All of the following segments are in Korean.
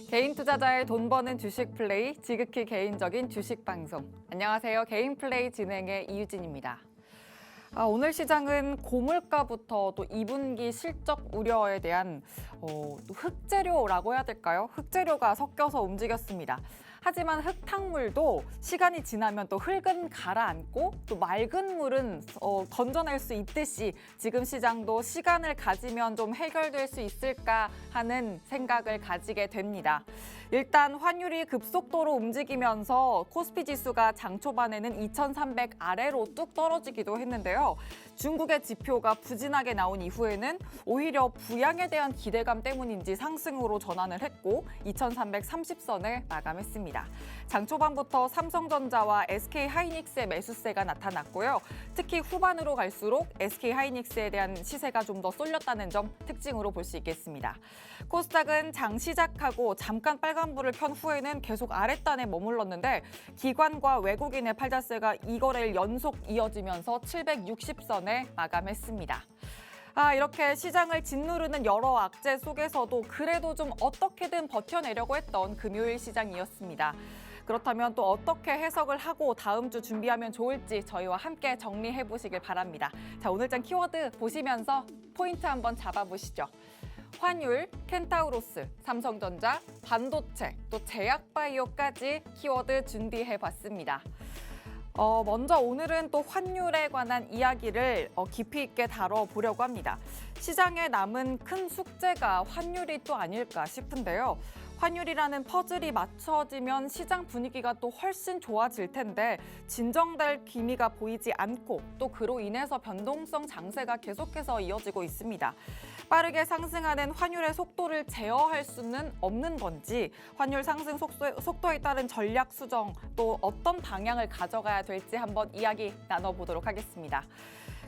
개인 투자자의 돈 버는 주식 플레이, 지극히 개인적인 주식 방송. 안녕하세요. 개인 플레이 진행의 이유진입니다. 오늘 시장은 고물가부터 또 2분기 실적 우려에 대한 또 흑재료라고 해야 될까요? 흑재료가 섞여서 움직였습니다. 하지만 흙탕물도 시간이 지나면 또 흙은 가라앉고 또 맑은 물은 건져낼 수 있듯이 지금 시장도 시간을 가지면 좀 해결될 수 있을까 하는 생각을 가지게 됩니다. 일단 환율이 급속도로 움직이면서 코스피 지수가 장 초반에는 2,300 아래로 뚝 떨어지기도 했는데요. 중국의 지표가 부진하게 나온 이후에는 오히려 부양에 대한 기대감 때문인지 상승으로 전환을 했고 2,330선을 마감했습니다. 장 초반부터 삼성전자와 SK하이닉스의 매수세가 나타났고요. 특히 후반으로 갈수록 SK하이닉스에 대한 시세가 좀 더 쏠렸다는 점 특징으로 볼 수 있겠습니다. 코스닥은 장 시작하고 잠깐 빨간불을 켠 후에는 계속 아랫단에 머물렀는데 기관과 외국인의 팔자세가 2거래일 연속 이어지면서 760선에 마감했습니다. 이렇게 시장을 짓누르는 여러 악재 속에서도 그래도 좀 어떻게든 버텨내려고 했던 금요일 시장이었습니다. 그렇다면 또 어떻게 해석을 하고 다음 주 준비하면 좋을지 저희와 함께 정리해 보시길 바랍니다. 자, 오늘장 키워드 보시면서 포인트 한번 잡아보시죠. 환율, 켄타우로스, 삼성전자, 반도체, 또 제약바이오까지 키워드 준비해봤습니다. 먼저 오늘은 또 환율에 관한 이야기를 깊이 있게 다뤄보려고 합니다. 시장에 남은 큰 숙제가 환율이 또 아닐까 싶은데요. 환율이라는 퍼즐이 맞춰지면 시장 분위기가 또 훨씬 좋아질 텐데 진정될 기미가 보이지 않고 또 그로 인해서 변동성 장세가 계속해서 이어지고 있습니다. 빠르게 상승하는 환율의 속도를 제어할 수는 없는 건지 환율 상승 속도에 따른 전략 수정 또 어떤 방향을 가져가야 될지 한번 이야기 나눠보도록 하겠습니다.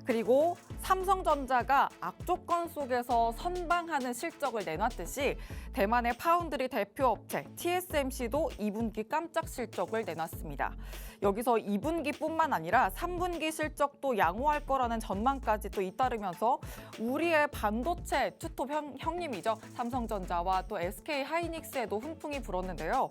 그리고 삼성전자가 악조건 속에서 선방하는 실적을 내놨듯이 대만의 파운드리 대표업체 TSMC도 2분기 깜짝 실적을 내놨습니다. 여기서 2분기뿐만 아니라 3분기 실적도 양호할 거라는 전망까지 또 잇따르면서 우리의 반도체 투톱 형님이죠. 삼성전자와 또 SK하이닉스에도 훈풍이 불었는데요.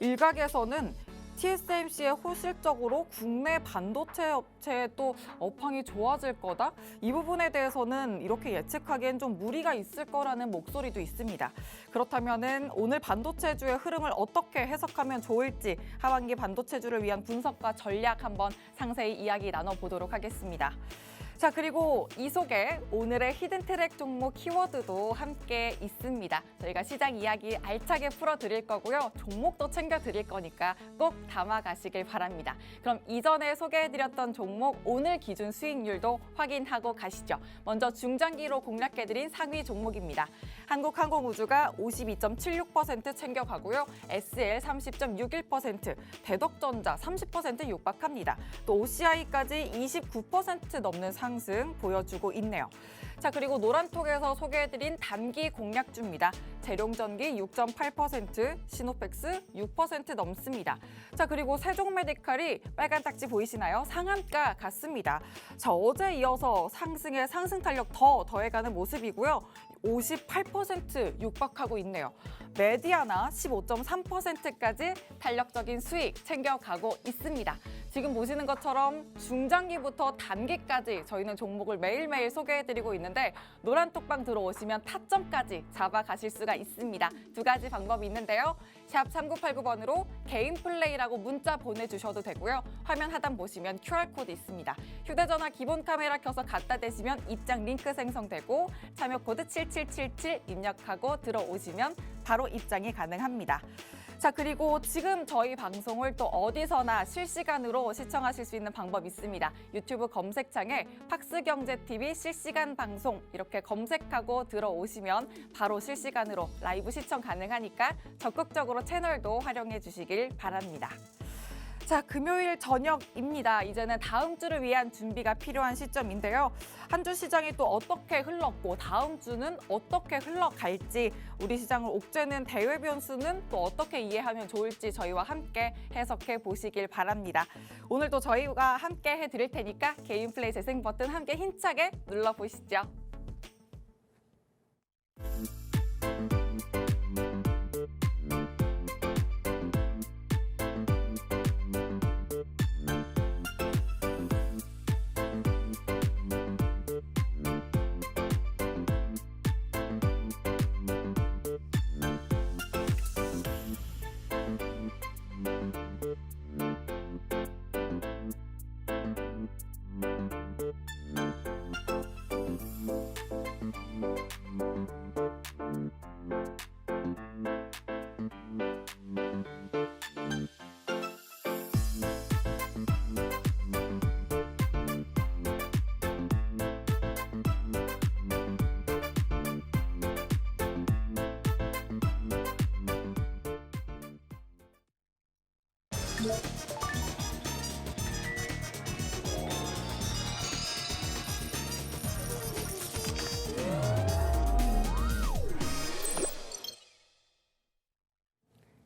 일각에서는 TSMC의 호실적으로 국내 반도체 업체의 또 업황이 좋아질 거다? 이 부분에 대해서는 이렇게 예측하기엔 좀 무리가 있을 거라는 목소리도 있습니다. 그렇다면은 오늘 반도체주의 흐름을 어떻게 해석하면 좋을지 하반기 반도체주를 위한 분석과 전략 한번 상세히 이야기 나눠보도록 하겠습니다. 자, 그리고 이 속에 오늘의 히든트랙 종목 키워드도 함께 있습니다. 저희가 시장 이야기 알차게 풀어드릴 거고요. 종목도 챙겨드릴 거니까 꼭 담아가시길 바랍니다. 그럼 이전에 소개해드렸던 종목 오늘 기준 수익률도 확인하고 가시죠. 먼저 중장기로 공략해드린 상위 종목입니다. 한국항공우주가 52.76% 챙겨가고요. SL 30.61%, 대덕전자 30% 육박합니다. 또 OCI까지 29% 넘는 상승 보여주고 있네요. 자, 그리고 노란톡에서 소개해드린 단기 공략주입니다. 재룡전기 6.8%, 시노펙스 6% 넘습니다. 자, 그리고 세종메디칼이 빨간 딱지 보이시나요? 상한가 같습니다. 자, 어제 이어서 상승에 상승 탄력 더해가는 모습이고요. 58% 육박하고 있네요. 메디아나 15.3%까지 탄력적인 수익 챙겨가고 있습니다. 지금 보시는 것처럼 중장기부터 단기까지 저희는 종목을 매일매일 소개해드리고 있는데 노란톡방 들어오시면 타점까지 잡아가실 수가 있습니다. 두 가지 방법이 있는데요. 샵 3989번으로 개인 플레이라고 문자 보내주셔도 되고요. 화면 하단 보시면 QR코드 있습니다. 휴대전화 기본 카메라 켜서 갖다 대시면 입장 링크 생성되고 참여 코드 7777 입력하고 들어오시면 바로 입장이 가능합니다. 자, 그리고 지금 저희 방송을 또 어디서나 실시간으로 시청하실 수 있는 방법이 있습니다. 유튜브 검색창에 팍스경제TV 실시간 방송 이렇게 검색하고 들어오시면 바로 실시간으로 라이브 시청 가능하니까 적극적으로 채널도 활용해 주시길 바랍니다. 자, 금요일 저녁입니다. 이제는 다음 주를 위한 준비가 필요한 시점인데요. 한 주 시장이 또 어떻게 흘렀고 다음 주는 어떻게 흘러갈지 우리 시장을 옥죄는 대외 변수는 또 어떻게 이해하면 좋을지 저희와 함께 해석해 보시길 바랍니다. 오늘도 저희가 함께 해드릴 테니까 개인 플레이 재생 버튼 함께 힘차게 눌러보시죠.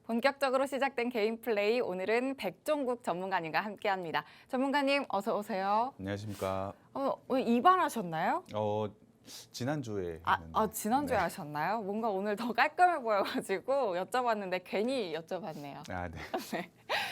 본격적으로 시작된 개인 플레이, 오늘은 백종국 전문가님과 함께합니다. 전문가님 어서 오세요. 안녕하십니까. 오늘 입안하셨나요? 지난주에 지난주에 네. 하셨나요? 뭔가 오늘 더 깔끔해 보여가지고 여쭤봤는데 괜히 여쭤봤네요. 네. 네.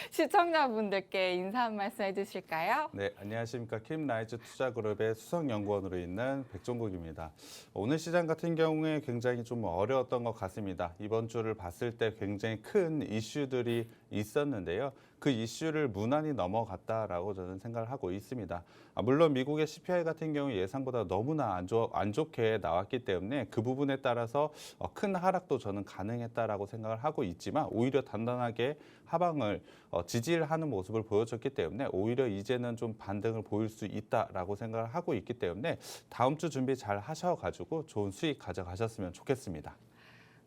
시청자분들께 인사 한 말씀 해주실까요? 네, 안녕하십니까. 킴라이즈 투자그룹의 수석연구원으로 있는 백종국입니다. 오늘 시장 같은 경우에 굉장히 좀 어려웠던 것 같습니다. 이번 주를 봤을 때 굉장히 큰 이슈들이 있었는데요. 그 이슈를 무난히 넘어갔다라고 저는 생각을 하고 있습니다. 물론 미국의 CPI 같은 경우 예상보다 너무나 안 좋게 나왔기 때문에 그 부분에 따라서 큰 하락도 저는 가능했다라고 생각을 하고 있지만 오히려 단단하게 하방을 지지를 하는 모습을 보여줬기 때문에 오히려 이제는 좀 반등을 보일 수 있다라고 생각을 하고 있기 때문에 다음 주 준비 잘 하셔가지고 좋은 수익 가져가셨으면 좋겠습니다.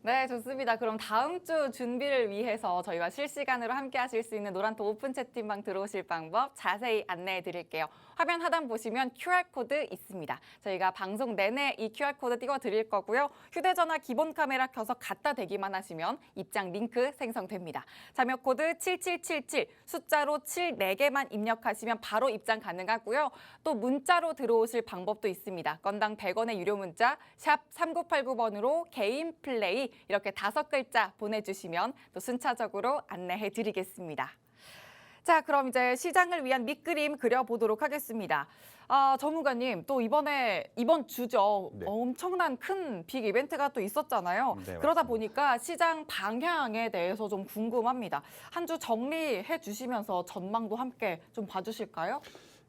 네, 좋습니다. 그럼 다음 주 준비를 위해서 저희와 실시간으로 함께 하실 수 있는 노란톡 오픈 채팅방 들어오실 방법 자세히 안내해 드릴게요. 화면 하단 보시면 QR코드 있습니다. 저희가 방송 내내 이 QR코드 띄워 드릴 거고요. 휴대전화 기본 카메라 켜서 갖다 대기만 하시면 입장 링크 생성됩니다. 자료 코드 7777, 숫자로 7, 4개만 입력하시면 바로 입장 가능하고요. 또 문자로 들어오실 방법도 있습니다. 건당 100원의 유료 문자 샵 3989번으로 개인 플레이 이렇게 5글자 보내주시면 또 순차적으로 안내해 드리겠습니다. 자, 그럼 이제 시장을 위한 밑그림 그려보도록 하겠습니다. 전문가님, 또 이번 주죠. 네. 엄청난 큰 빅 이벤트가 또 있었잖아요. 네, 그러다 맞습니다. 보니까 시장 방향에 대해서 좀 궁금합니다. 한 주 정리해 주시면서 전망도 함께 좀 봐주실까요?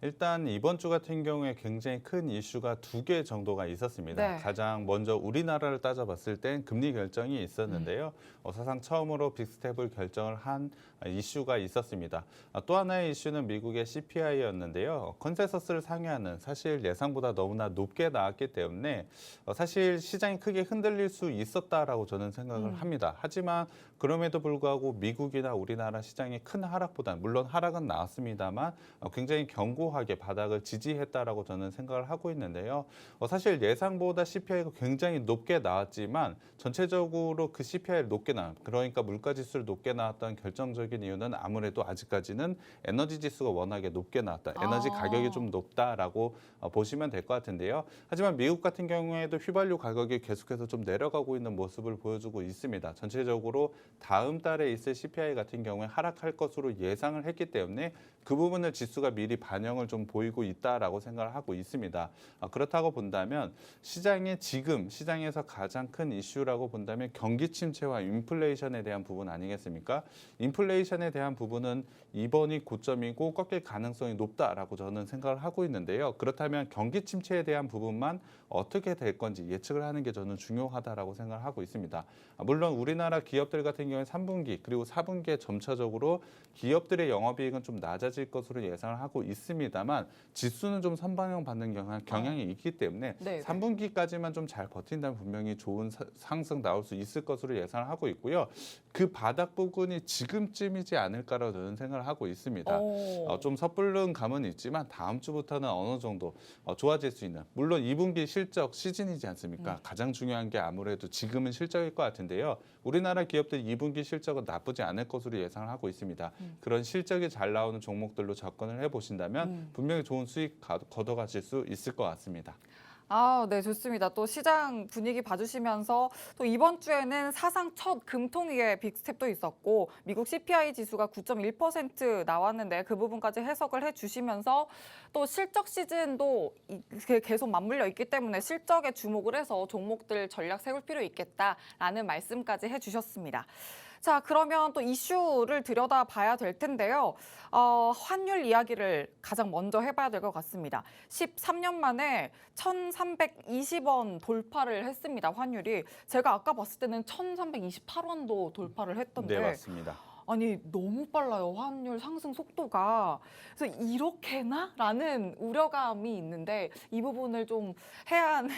일단 이번 주 같은 경우에 굉장히 큰 이슈가 2개 정도가 있었습니다. 네. 가장 먼저 우리나라를 따져봤을 땐 금리 결정이 있었는데요. 사상 처음으로 빅스텝을 결정을 한 이슈가 있었습니다. 또 하나의 이슈는 미국의 CPI였는데요. 컨센서스를 상회하는 사실 예상보다 너무나 높게 나왔기 때문에 사실 시장이 크게 흔들릴 수 있었다라고 저는 생각을 합니다. 하지만 그럼에도 불구하고 미국이나 우리나라 시장의 큰 하락보다는 물론 하락은 나왔습니다만 굉장히 견고하게 바닥을 지지했다라고 저는 생각을 하고 있는데요. 사실 예상보다 CPI가 굉장히 높게 나왔지만 전체적으로 그 CPI를 높게 나온 그러니까 물가지수를 높게 나왔던 결정적인 이유는 아무래도 아직까지는 에너지 지수가 워낙에 높게 나왔다. 에너지 가격이 좀 높다라고 보시면 될 것 같은데요. 하지만 미국 같은 경우에도 휘발유 가격이 계속해서 좀 내려가고 있는 모습을 보여주고 있습니다. 전체적으로 다음 달에 있을 CPI 같은 경우에 하락할 것으로 예상을 했기 때문에 그 부분을 지수가 미리 반영을 좀 보이고 있다라고 생각을 하고 있습니다. 그렇다고 본다면 시장에서 가장 큰 이슈라고 본다면 경기 침체와 인플레이션에 대한 부분 아니겠습니까? 인플레이션에 대한 부분은 이번이 고점이고 꺾일 가능성이 높다라고 저는 생각을 하고 있는데요. 그렇다면 경기 침체에 대한 부분만 어떻게 될 건지 예측을 하는 게 저는 중요하다라고 생각을 하고 있습니다. 물론 우리나라 기업들 같은 경우에 3분기 그리고 4분기에 점차적으로 기업들의 영업이익은 좀 낮아질 것으로 예상을 하고 있습니다만 지수는 좀 선방향 받는 경향이 있기 때문에 네. 3분기까지만 좀 잘 버틴다면 분명히 좋은 상승 나올 수 있을 것으로 예상을 하고 있고요. 그 바닥 부분이 지금쯤이지 않을까라고 저는 생각을 하고 있습니다. 좀 섣부른 감은 있지만 다음 주부터는 어느 정도 좋아질 수 있는 물론 2분기 실적 시즌이지 않습니까? 가장 중요한 게 아무래도 지금은 실적일 것 같은데요. 우리나라 기업들 2분기 실적은 나쁘지 않을 것으로 예상을 하고 있습니다. 그런 실적이 잘 나오는 종목들로 접근을 해보신다면 분명히 좋은 수익 거둬가실 수 있을 것 같습니다. 네, 좋습니다. 또 시장 분위기 봐주시면서 또 이번 주에는 사상 첫 금통위의 빅스텝도 있었고 미국 CPI 지수가 9.1% 나왔는데 그 부분까지 해석을 해주시면서 또 실적 시즌도 계속 맞물려 있기 때문에 실적에 주목을 해서 종목들 전략 세울 필요 있겠다라는 말씀까지 해주셨습니다. 자, 그러면 또 이슈를 들여다봐야 될 텐데요. 환율 이야기를 가장 먼저 해봐야 될 것 같습니다. 13년 만에 1,320원 돌파를 했습니다, 환율이. 제가 아까 봤을 때는 1,328원도 돌파를 했던데. 네, 맞습니다. 아니 너무 빨라요. 환율 상승 속도가. 그래서 이렇게나? 라는 우려감이 있는데 이 부분을 좀 해안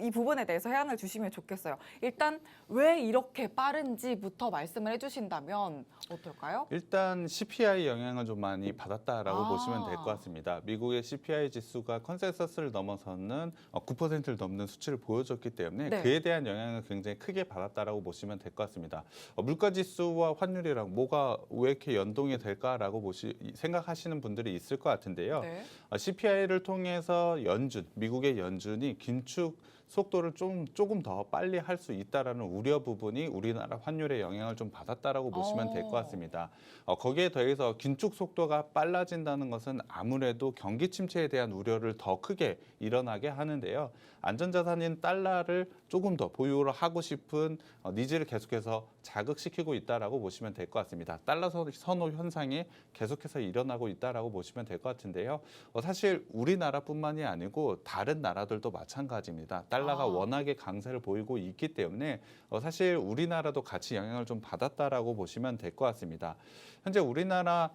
이 부분에 대해서 해안을 주시면 좋겠어요. 일단 왜 이렇게 빠른지부터 말씀을 해주신다면 어떨까요? 일단 CPI 영향을 좀 많이 받았다라고 보시면 될 것 같습니다. 미국의 CPI 지수가 컨센서스를 넘어서는 9%를 넘는 수치를 보여줬기 때문에 네. 그에 대한 영향을 굉장히 크게 받았다라고 보시면 될 것 같습니다. 물가 지수와 환율이랑 뭐가 왜 이렇게 연동이 될까라고 생각하시는 분들이 있을 것 같은데요. 네. CPI를 통해서 미국의 연준이 긴축 속도를 조금 더 빨리 할 수 있다라는 우려 부분이 우리나라 환율에 영향을 좀 받았다라고 보시면 될 것 같습니다. 거기에 더해서 긴축 속도가 빨라진다는 것은 아무래도 경기 침체에 대한 우려를 더 크게 일어나게 하는데요. 안전자산인 달러를 조금 더 보유를 하고 싶은 니즈를 계속해서 자극시키고 있다라고 보시면 될 것 같습니다. 달러 선호 현상이 계속해서 일어나고 있다라고 보시면 될 것 같은데요. 사실 우리나라뿐만이 아니고 다른 나라들도 마찬가지입니다. 달러가 워낙에 강세를 보이고 있기 때문에 사실 우리나라도 같이 영향을 좀 받았다라고 보시면 될 것 같습니다. 현재 우리나라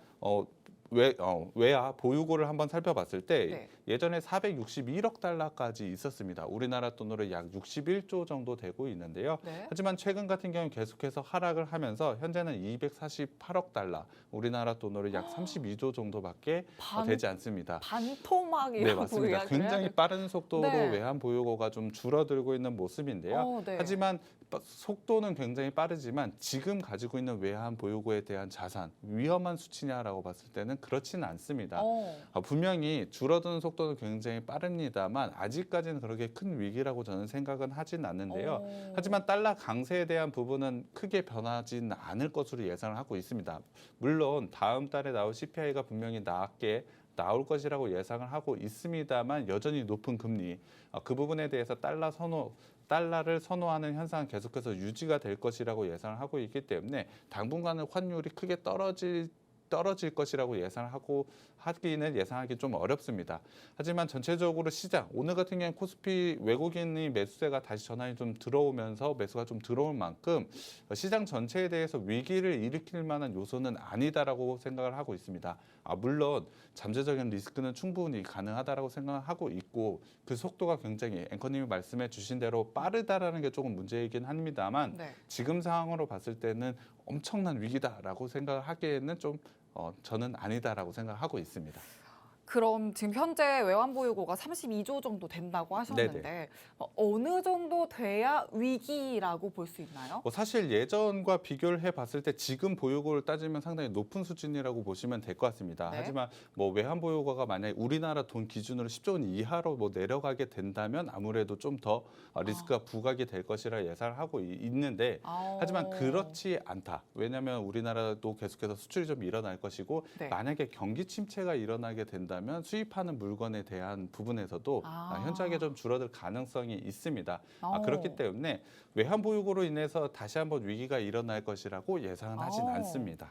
외화 보유고를 한번 살펴봤을 때 네. 예전에 461억 달러까지 있었습니다. 우리나라 돈으로 약 61조 정도 되고 있는데요. 네. 하지만 최근 같은 경우 계속해서 하락을 하면서 현재는 248억 달러, 우리나라 돈으로 약 32조 정도밖에 되지 않습니다. 반토막이라고 네, 맞습니다. 이야기를 굉장히 해야 될- 빠른 속도로 네. 외환 보유고가 좀 줄어들고 있는 모습인데요. 네. 하지만 속도는 굉장히 빠르지만 지금 가지고 있는 외환 보유고에 대한 자산 위험한 수치냐라고 봤을 때는 그렇지는 않습니다. 분명히 줄어드는 속도는 굉장히 빠릅니다만 아직까지는 그렇게 큰 위기라고 저는 생각은 하진 않는데요. 하지만 달러 강세에 대한 부분은 크게 변하진 않을 것으로 예상을 하고 있습니다. 물론 다음 달에 나올 CPI가 분명히 낮게 나올 것이라고 예상을 하고 있습니다만 여전히 높은 금리 그 부분에 대해서 달러를 선호하는 현상은 계속해서 유지가 될 것이라고 예상을 하고 있기 때문에 당분간은 환율이 크게 떨어질 것이라고 예상하기 좀 어렵습니다. 하지만 전체적으로 시장 오늘 같은 경우는 코스피 외국인의 매수세가 다시 전환이 좀 들어오면서 매수가 좀 들어올 만큼 시장 전체에 대해서 위기를 일으킬 만한 요소는 아니다라고 생각을 하고 있습니다. 물론 잠재적인 리스크는 충분히 가능하다라고 생각하고 있고 그 속도가 굉장히 앵커님이 말씀해 주신 대로 빠르다라는 게 조금 문제이긴 합니다만 네. 지금 상황으로 봤을 때는 엄청난 위기다라고 생각을 하기에는 좀 저는 아니다라고 생각하고 있습니다. 그럼 지금 현재 외환 보유고가 32조 정도 된다고 하셨는데 어느 정도 돼야 위기라고 볼 수 있나요? 사실 예전과 비교를 해봤을 때 지금 보유고를 따지면 상당히 높은 수준이라고 보시면 될 것 같습니다. 네. 하지만 외환 보유고가 만약에 우리나라 돈 기준으로 10조 원 이하로 내려가게 된다면 아무래도 좀 더 리스크가 부각이 될 것이라 예상을 하고 있는데 하지만 그렇지 않다. 왜냐하면 우리나라도 계속해서 수출이 좀 일어날 것이고 네. 만약에 경기 침체가 일어나게 된다면 수입하는 물건에 대한 부분에서도 현저하게 좀 줄어들 가능성이 있습니다. 그렇기 때문에 외환 보유고로 인해서 다시 한번 위기가 일어날 것이라고 예상은 하진 않습니다.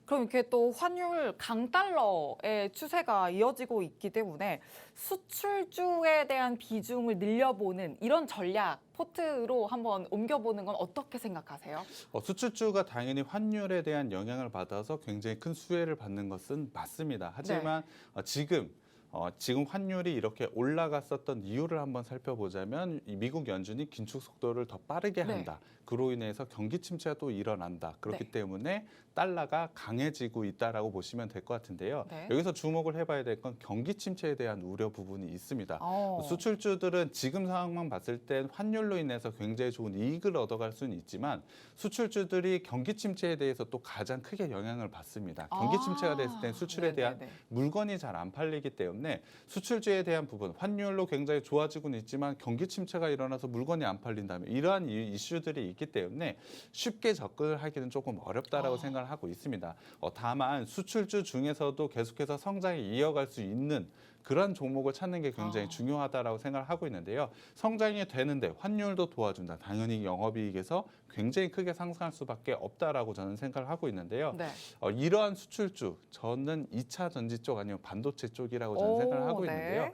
그럼 이렇게 또 환율 강달러의 추세가 이어지고 있기 때문에 수출주에 대한 비중을 늘려보는 이런 전략 포트로 한번 옮겨보는 건 어떻게 생각하세요? 수출주가 당연히 환율에 대한 영향을 받아서 굉장히 큰 수혜를 받는 것은 맞습니다. 하지만 지금 환율이 이렇게 올라갔었던 이유를 한번 살펴보자면 이 미국 연준이 긴축 속도를 더 빠르게 한다. 그로 인해서 경기 침체가 또 일어난다. 그렇기 때문에 달러가 강해지고 있다라고 보시면 될 것 같은데요. 여기서 주목을 해봐야 될 건 경기 침체에 대한 우려 부분이 있습니다. 수출주들은 지금 상황만 봤을 땐 환율로 인해서 굉장히 좋은 이익을 얻어갈 수는 있지만 수출주들이 경기 침체에 대해서 또 가장 크게 영향을 받습니다. 경기 침체가 됐을 땐 수출에 대한 물건이 잘 안 팔리기 때문에 수출주에 대한 부분, 환율로 굉장히 좋아지고는 있지만 경기 침체가 일어나서 물건이 안 팔린다면 이러한 이슈들이 있기 때문에 쉽게 접근을 하기는 조금 어렵다라고 생각을 하고 있습니다. 다만 수출주 중에서도 계속해서 성장이 이어갈 수 있는 그런 종목을 찾는 게 굉장히 중요하다라고 생각을 하고 있는데요. 성장이 되는데 환율도 도와준다. 당연히 영업이익에서 굉장히 크게 상승할 수밖에 없다라고 저는 생각을 하고 있는데요. 네. 이러한 수출주, 저는 2차 전지 쪽 아니면 반도체 쪽이라고 저는 생각을 하고 있는데요.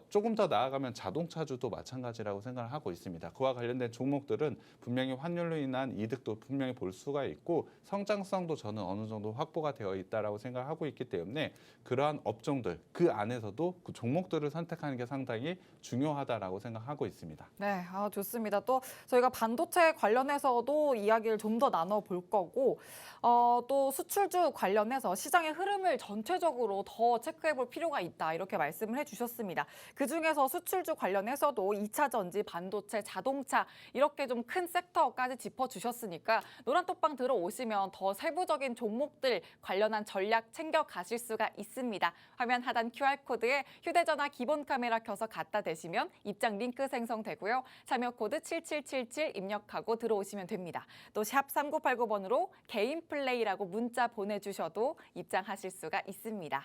조금 더 나아가면 자동차주도 마찬가지라고 생각을 하고 있습니다. 그와 관련된 종목들은 분명히 환율로 인한 이득도 분명히 볼 수가 있고 성장성도 저는 어느 정도 확보가 되어 있다라고 생각을 하고 있기 때문에 그러한 업종들 그 안에서도 그 종목들을 선택하는 게 상당히 중요하다라고 생각하고 있습니다. 네, 좋습니다. 또 저희가 반도체 관련해서도 이야기를 좀 더 나눠볼 거고 또 수출주 관련해서 시장의 흐름을 전체적으로 더 체크해볼 필요가 있다 이렇게 말씀을 해주셨습니다. 그중에서 수출주 관련해서도 2차 전지, 반도체, 자동차 이렇게 좀 큰 섹터까지 짚어주셨으니까 노란톡방 들어오시면 더 세부적인 종목들 관련한 전략 챙겨가실 수가 있습니다. 화면 하단 QR코드에 휴대전화 기본 카메라 켜서 갖다 대시면 입장 링크 생성되고요. 참여 코드 7777 입력하고 들어오시면 됩니다. 또 샵 3989번으로 개인 플레이라고 문자 보내주셔도 입장하실 수가 있습니다.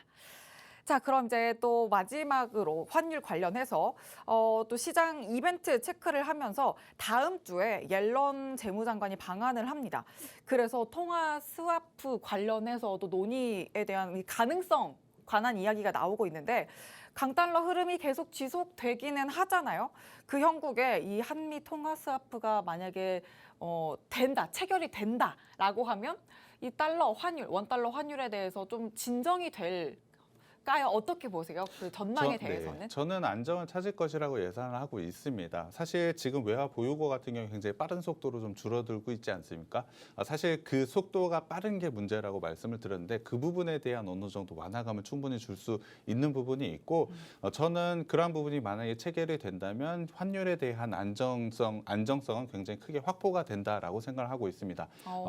자, 그럼 이제 또 마지막으로 환율 관련해서 또 시장 이벤트 체크를 하면서 다음 주에 옐런 재무장관이 방한을 합니다. 그래서 통화 스와프 관련해서도 논의에 대한 이 가능성 관한 이야기가 나오고 있는데 강달러 흐름이 계속 지속되기는 하잖아요. 그 형국에 이 한미 통화 스와프가 만약에 체결이 된다라고 하면 이 달러 환율, 원달러 환율에 대해서 좀 진정이 될까요? 어떻게 보세요? 그 전망에 대해서는? 저는 안정을 찾을 것이라고 예상을 하고 있습니다. 사실 지금 외화 보유고 같은 경우 굉장히 빠른 속도로 좀 줄어들고 있지 않습니까? 사실 그 속도가 빠른 게 문제라고 말씀을 드렸는데 그 부분에 대한 어느 정도 완화감을 충분히 줄 수 있는 부분이 있고 저는 그러한 부분이 만약에 체결이 된다면 환율에 대한 안정성은 굉장히 크게 확보가 된다라고 생각을 하고 있습니다.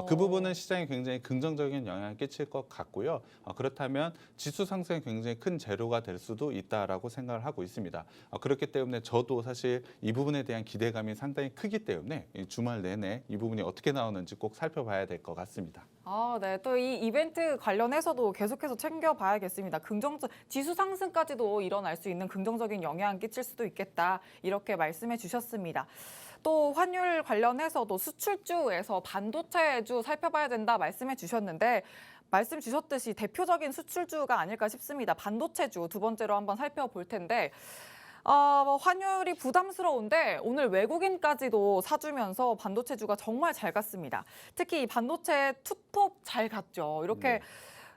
그 부분은 시장에 굉장히 긍정적인 영향을 끼칠 것 같고요. 그렇다면 지수 상승에 굉장히 큰 재료가 될 수도 있다라고 생각을 하고 있습니다. 그렇기 때문에 저도 사실 이 부분에 대한 기대감이 상당히 크기 때문에 이 주말 내내 이 부분이 어떻게 나오는지 꼭 살펴봐야 될 것 같습니다. 네. 또 이 이벤트 관련해서도 계속해서 챙겨봐야겠습니다. 지수 상승까지도 일어날 수 있는 긍정적인 영향 끼칠 수도 있겠다. 이렇게 말씀해 주셨습니다. 또 환율 관련해서도 수출주에서 반도체주 살펴봐야 된다 말씀해 주셨는데 말씀 주셨듯이 대표적인 수출주가 아닐까 싶습니다. 반도체주 두 번째로 한번 살펴볼 텐데 환율이 부담스러운데 오늘 외국인까지도 사주면서 반도체주가 정말 잘 갔습니다. 특히 이 반도체 투톱 잘 갔죠. 이렇게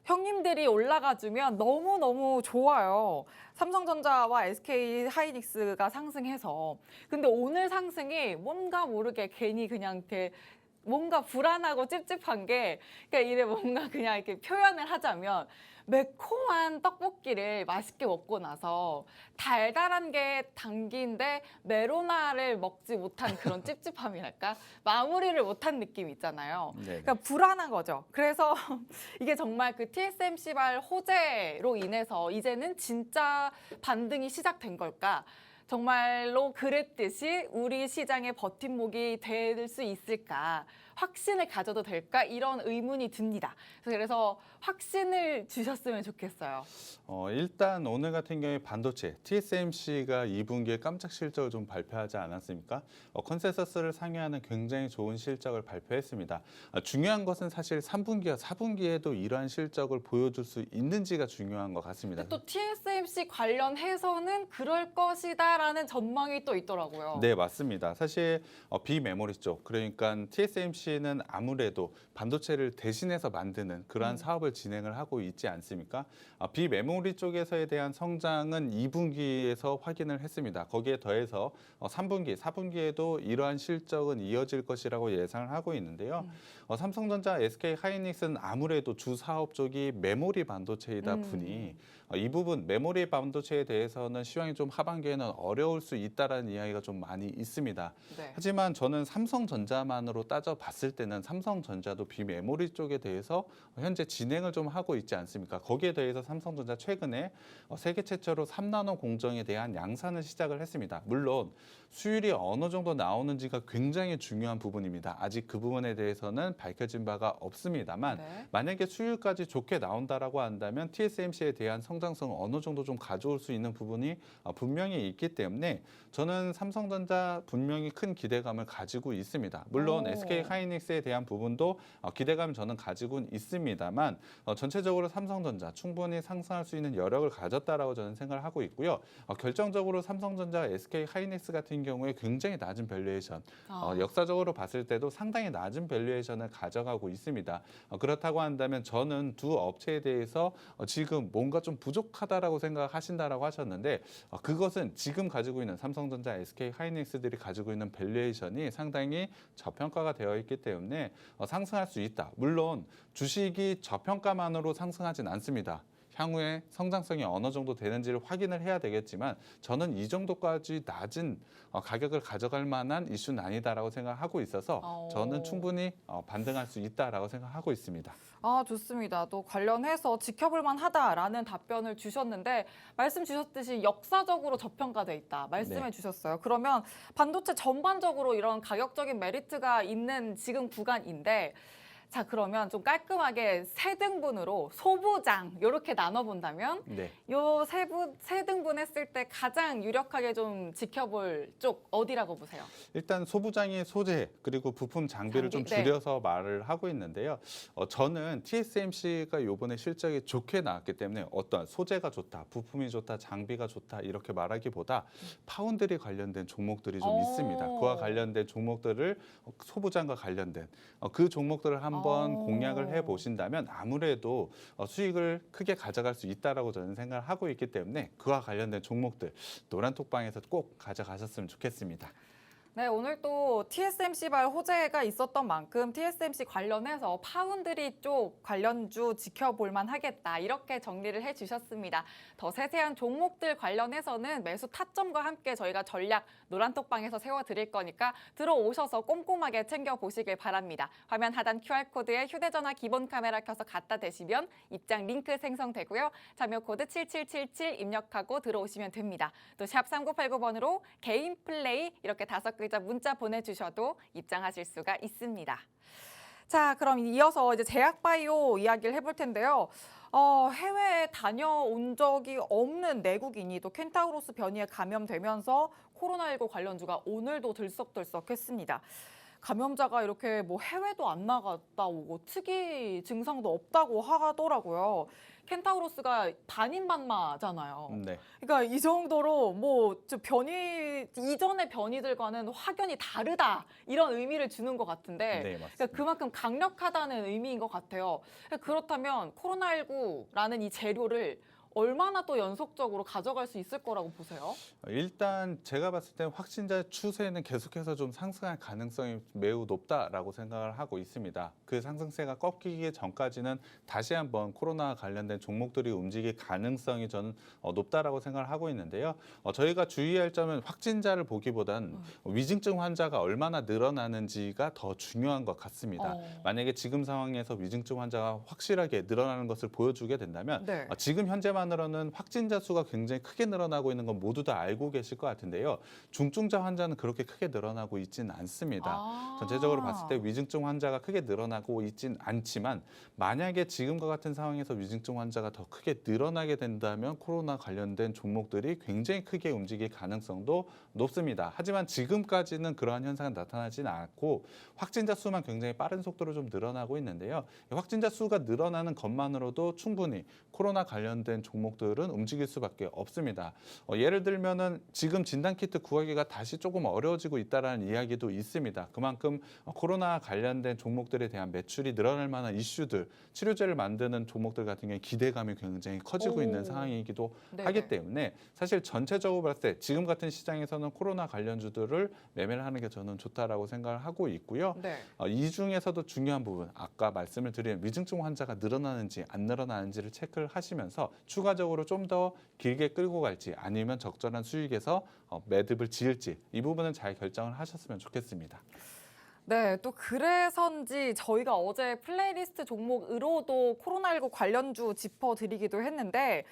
형님들이 올라가주면 너무너무 좋아요. 삼성전자와 SK 하이닉스가 상승해서. 근데 오늘 상승이 뭔가 모르게 괜히 그냥 이렇게 뭔가 불안하고 찝찝한 게 그러니까 이래 뭔가 그냥 이렇게 표현을 하자면 매콤한 떡볶이를 맛있게 먹고 나서 달달한 게 당기인데 메로나를 먹지 못한 그런 찝찝함이랄까? 마무리를 못한 느낌 있잖아요. 그러니까 불안한 거죠. 그래서 이게 정말 그 TSMC발 호재로 인해서 이제는 진짜 반등이 시작된 걸까? 정말로 그랬듯이 우리 시장의 버팀목이 될 수 있을까? 확신을 가져도 될까? 이런 의문이 듭니다. 그래서 확신을 주셨으면 좋겠어요. 일단 오늘 같은 경우에 반도체 TSMC가 2분기에 깜짝 실적을 좀 발표하지 않았습니까? 컨센서스를 상회하는 굉장히 좋은 실적을 발표했습니다. 중요한 것은 사실 3분기와 4분기에도 이러한 실적을 보여줄 수 있는지가 중요한 것 같습니다. 근데 또 TSMC 관련해서는 그럴 것이다라는 전망이 또 있더라고요. 네, 맞습니다. 사실 비메모리 쪽, 그러니까 TSMC는 아무래도 반도체를 대신해서 만드는 그러한 사업을 진행을 하고 있지 않습니까? 비메모리 쪽에서에 대한 성장은 2분기에서 확인을 했습니다. 거기에 더해서 3분기, 4분기에도 이러한 실적은 이어질 것이라고 예상을 하고 있는데요. 삼성전자, SK 하이닉스는 아무래도 주 사업 쪽이 메모리 반도체이다 보니 이 부분 메모리 반도체에 대해서는 시황이 좀 하반기에는 어려울 수 있다라는 이야기가 좀 많이 있습니다. 네. 하지만 저는 삼성전자만으로 따져봤을 때는 삼성전자도 비메모리 쪽에 대해서 현재 진행을 좀 하고 있지 않습니까? 거기에 대해서 삼성전자 최근에 세계 최초로 3나노 공정에 대한 양산을 시작을 했습니다. 물론 수율이 어느 정도 나오는지가 굉장히 중요한 부분입니다. 아직 그 부분에 대해서는 밝혀진 바가 없습니다만 만약에 수율까지 좋게 나온다라고 한다면 TSMC에 대한 성장 성장성을 어느 정도 좀 가져올 수 있는 부분이 분명히 있기 때문에 저는 삼성전자 분명히 큰 기대감을 가지고 있습니다. 물론 SK 하이닉스에 대한 부분도 기대감 저는 가지고는 있습니다만 전체적으로 삼성전자 충분히 상승할 수 있는 여력을 가졌다라고 저는 생각을 하고 있고요. 결정적으로 삼성전자, SK 하이닉스 같은 경우에 굉장히 낮은 밸류에이션, 역사적으로 봤을 때도 상당히 낮은 밸류에이션을 가져가고 있습니다. 그렇다고 한다면 저는 두 업체에 대해서 지금 뭔가 좀 부족하다라고 생각하신다라고 하셨는데 그것은 지금 가지고 있는 삼성전자, SK 하이닉스들이 가지고 있는 밸류에이션이 상당히 저평가가 되어 있기 때문에 상승할 수 있다. 물론 주식이 저평가만으로 상승하진 않습니다. 향후에 성장성이 어느 정도 되는지를 확인을 해야 되겠지만 저는 이 정도까지 낮은 가격을 가져갈 만한 이슈는 아니다라고 생각하고 있어서 저는 충분히 반등할 수 있다라고 생각하고 있습니다. 좋습니다. 또 관련해서 지켜볼 만하다라는 답변을 주셨는데 말씀 주셨듯이 역사적으로 저평가돼 있다 말씀해 주셨어요. 그러면 반도체 전반적으로 이런 가격적인 메리트가 있는 지금 구간인데 자, 그러면 좀 깔끔하게 세 등분으로 소부장 이렇게 나눠본다면 요 세 등분 했을 때 가장 유력하게 좀 지켜볼 쪽 어디라고 보세요? 일단 소부장의 소재 그리고 부품 장비를 좀 줄여서 말을 하고 있는데요. 저는 TSMC가 이번에 실적이 좋게 나왔기 때문에 어떤 소재가 좋다, 부품이 좋다, 장비가 좋다 이렇게 말하기보다 파운드리 관련된 종목들이 좀 있습니다. 그와 관련된 종목들을 소부장과 관련된 그 종목들을 한번 공략을 해보신다면 아무래도 수익을 크게 가져갈 수 있다라고 저는 생각을 하고 있기 때문에 그와 관련된 종목들 노란톡방에서 꼭 가져가셨으면 좋겠습니다. 네, 오늘 또 TSMC발 호재가 있었던 만큼 TSMC 관련해서 파운드리 쪽 관련주 지켜볼만 하겠다 이렇게 정리를 해주셨습니다. 더 세세한 종목들 관련해서는 매수 타점과 함께 저희가 전략 노란톡방에서 세워드릴 거니까 들어오셔서 꼼꼼하게 챙겨보시길 바랍니다. 화면 하단 QR코드에 휴대전화 기본 카메라 켜서 갖다 대시면 입장 링크 생성되고요. 참여 코드 7777 입력하고 들어오시면 됩니다. 또 샵 3989번으로 개인 플레이 이렇게 5글자 문자 보내주셔도 입장하실 수가 있습니다. 자, 그럼 이어서 이제 제약바이오 이야기를 해볼 텐데요. 해외에 다녀온 적이 없는 내국인이 또 켄타우로스 변이에 감염되면서 코로나19 관련주가 오늘도 들썩들썩했습니다. 감염자가 이렇게 뭐 해외도 안 나갔다 오고 특이 증상도 없다고 하더라고요. 켄타우로스가 반인반마잖아요. 그러니까 이 정도로 뭐 변이 이전의 변이들과는 확연히 다르다 이런 의미를 주는 것 같은데 그러니까 그만큼 강력하다는 의미인 것 같아요. 그렇다면 코로나19라는 이 재료를 얼마나 또 연속적으로 가져갈 수 있을 거라고 보세요? 일단 제가 봤을 때 확진자 추세는 계속해서 좀 상승할 가능성이 매우 높다라고 생각을 하고 있습니다. 그 상승세가 꺾이기 전까지는 다시 한번 코로나 관련된 종목들이 움직일 가능성이 저는 높다라고 생각을 하고 있는데요. 저희가 주의할 점은 확진자를 보기보단 위중증 환자가 얼마나 늘어나는지가 더 중요한 것 같습니다. 만약에 지금 상황에서 위중증 환자가 확실하게 늘어나는 것을 보여주게 된다면 지금 현재만으로는 확진자 수가 굉장히 크게 늘어나고 있는 건 모두 다 알고 계실 것 같은데요. 중증자 환자는 그렇게 크게 늘어나고 있지는 않습니다. 전체적으로 봤을 때 위중증 환자가 크게 늘어나고 있진 않지만 만약에 지금과 같은 상황에서 위중증 환자가 더 크게 늘어나게 된다면 코로나 관련된 종목들이 굉장히 크게 움직일 가능성도 높습니다. 하지만 지금까지는 그러한 현상은 나타나지는 않고 확진자 수만 굉장히 빠른 속도로 좀 늘어나고 있는데요. 확진자 수가 늘어나는 것만으로도 충분히 코로나 관련된 종목들은 움직일 수밖에 없습니다. 예를 들면은 지금 진단키트 구하기가 다시 조금 어려워지고 있다라는 이야기도 있습니다. 그만큼 코로나 관련된 종목들에 대한 매출이 늘어날 만한 이슈들, 치료제를 만드는 종목들 같은 경우에 기대감이 굉장히 커지고 있는 상황이기도 하기 때문에 사실 전체적으로 봤을 때 지금 같은 시장에서는 코로나 관련주들을 매매를 하는 게 저는 좋다라고 생각을 하고 있고요. 이 중에서도 중요한 부분, 아까 말씀을 드린 위중증 환자가 늘어나는지 안 늘어나는지를 체크를 하시면서 추가적으로 좀 더 길게 끌고 갈지 아니면 적절한 수익에서 매듭을 지을지 이 부분은 잘 결정을 하셨으면 좋겠습니다. 네, 또 그래서인지 저희가 어제 플레이리스트 종목으로도 코로나19 관련주 짚어드리기도 했는데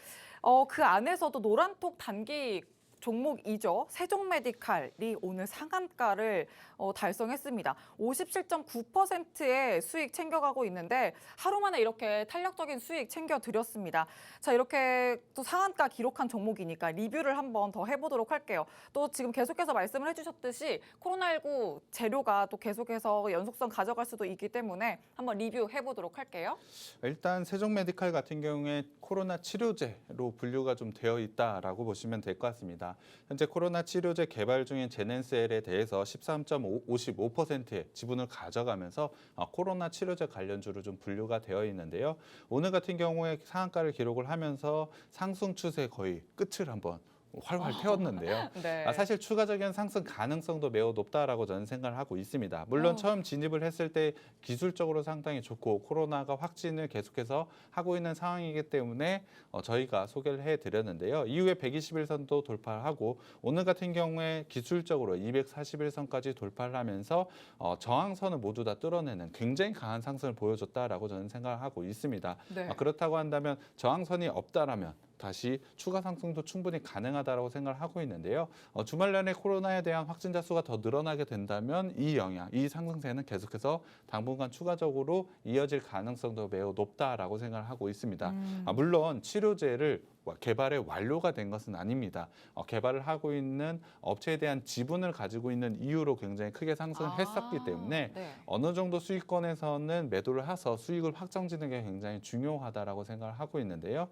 그 안에서도 노란톡 단기 종목이죠. 세종메디칼이 오늘 상한가를 달성했습니다. 57.9%의 수익 챙겨가고 있는데 하루 만에 이렇게 탄력적인 수익 챙겨드렸습니다. 자, 이렇게 또 상한가 기록한 종목이니까 리뷰를 한번 더 해보도록 할게요. 또 지금 계속해서 말씀을 해주셨듯이 코로나19 재료가 또 계속해서 연속성 가져갈 수도 있기 때문에 한번 리뷰해보도록 할게요. 일단 세종메디칼 같은 경우에 코로나 치료제로 분류가 좀 되어 있다라고 보시면 될 것 같습니다. 현재 코로나 치료제 개발 중인 제넨셀에 대해서 13.55%의 지분을 가져가면서 코로나 치료제 관련주로 좀 분류가 되어 있는데요. 오늘 같은 경우에 상한가를 기록을 하면서 상승 추세 거의 끝을 한번 활활 태웠는데요. 네. 사실 추가적인 상승 가능성도 매우 높다라고 저는 생각을 하고 있습니다. 물론 처음 진입을 했을 때 기술적으로 상당히 좋고 코로나가 확진을 계속해서 하고 있는 상황이기 때문에 저희가 소개를 해드렸는데요. 이후에 121선도 돌파하고 오늘 같은 경우에 기술적으로 241선까지 돌파를 하면서 저항선을 모두 다 뚫어내는 굉장히 강한 상승을 보여줬다라고 저는 생각을 하고 있습니다. 네. 그렇다고 한다면 저항선이 없다라면 다시 추가 상승도 충분히 가능하다고 생각을 하고 있는데요. 주말 내내 코로나에 대한 확진자 수가 더 늘어나게 된다면 이 영향, 이 상승세는 계속해서 당분간 추가적으로 이어질 가능성도 매우 높다라고 생각을 하고 있습니다. 물론 치료제를 개발에 완료가 된 것은 아닙니다. 개발을 하고 있는 업체에 대한 지분을 가지고 있는 이유로 굉장히 크게 상승을 했었기 때문에 네. 어느 정도 수익권에서는 매도를 해서 수익을 확정짓는 게 굉장히 중요하다라고 생각을 하고 있는데요.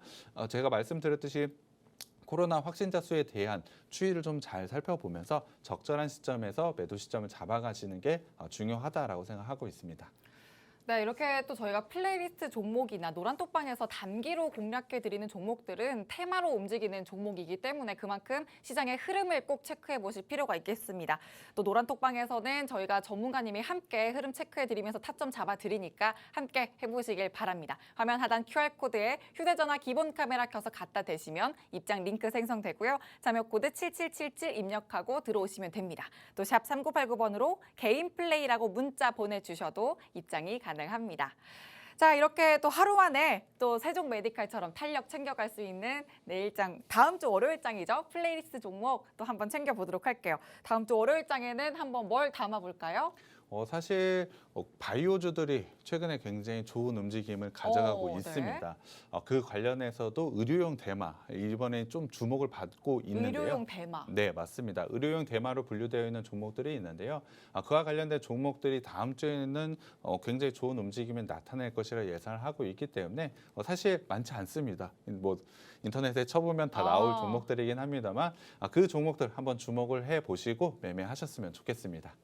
제가 말씀드렸듯이 코로나 확진자 수에 대한 추이를 좀 잘 살펴보면서 적절한 시점에서 매도 시점을 잡아가시는 게 중요하다라고 생각하고 있습니다. 네, 이렇게 또 저희가 플레이리스트 종목이나 노란톡방에서 단기로 공략해드리는 종목들은 테마로 움직이는 종목이기 때문에 그만큼 시장의 흐름을 꼭 체크해 보실 필요가 있겠습니다. 또 노란톡방에서는 저희가 전문가님이 함께 흐름 체크해드리면서 타점 잡아드리니까 함께 해보시길 바랍니다. 화면 하단 QR코드에 휴대전화 기본 카메라 켜서 갖다 대시면 입장 링크 생성되고요. 참여코드 7777 입력하고 들어오시면 됩니다. 또 샵 3989번으로 개인 플레이라고 문자 보내주셔도 입장이 가능합니다. 자, 이렇게 또 하루 만에 또 세종 메디칼처럼 탄력 챙겨갈 수 있는 내일장, 다음 주 월요일장이죠. 플레이리스트 종목 또 한번 챙겨보도록 할게요. 다음 주 월요일장에는 한번 뭘 담아볼까요? 사실 바이오주들이 최근에 굉장히 좋은 움직임을 가져가고 네. 있습니다. 그 관련해서도 의료용 대마 이번에 좀 주목을 받고 있는데요. 의료용 대마. 네, 맞습니다. 의료용 대마로 분류되어 있는 종목들이 있는데요. 그와 관련된 종목들이 다음 주에는 굉장히 좋은 움직임을 나타낼 것이라 예상을 하고 있기 때문에 사실 많지 않습니다. 인터넷에 쳐보면 다 나올 종목들이긴 합니다만 그 종목들 한번 주목을 해보시고 매매하셨으면 좋겠습니다.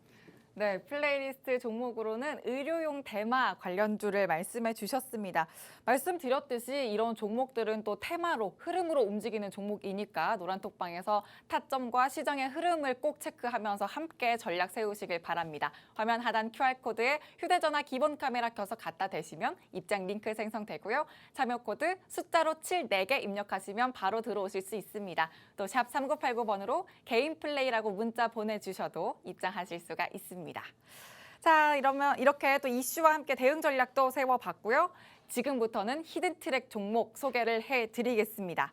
네, 플레이리스트 종목으로는 의료용 대마 관련주를 말씀해 주셨습니다. 말씀드렸듯이 이런 종목들은 또 테마로, 흐름으로 움직이는 종목이니까 노란톡방에서 타점과 시장의 흐름을 꼭 체크하면서 함께 전략 세우시길 바랍니다. 화면 하단 QR코드에 휴대전화 기본 카메라 켜서 갖다 대시면 입장 링크 생성되고요. 참여코드 숫자로 74개 입력하시면 바로 들어오실 수 있습니다. 또 샵 3989번으로 개인 플레이라고 문자 보내주셔도 입장하실 수가 있습니다. 자, 이러면 이렇게 또 이슈와 함께 대응 전략도 세워봤고요. 지금부터는 히든 트랙 종목 소개를 해드리겠습니다.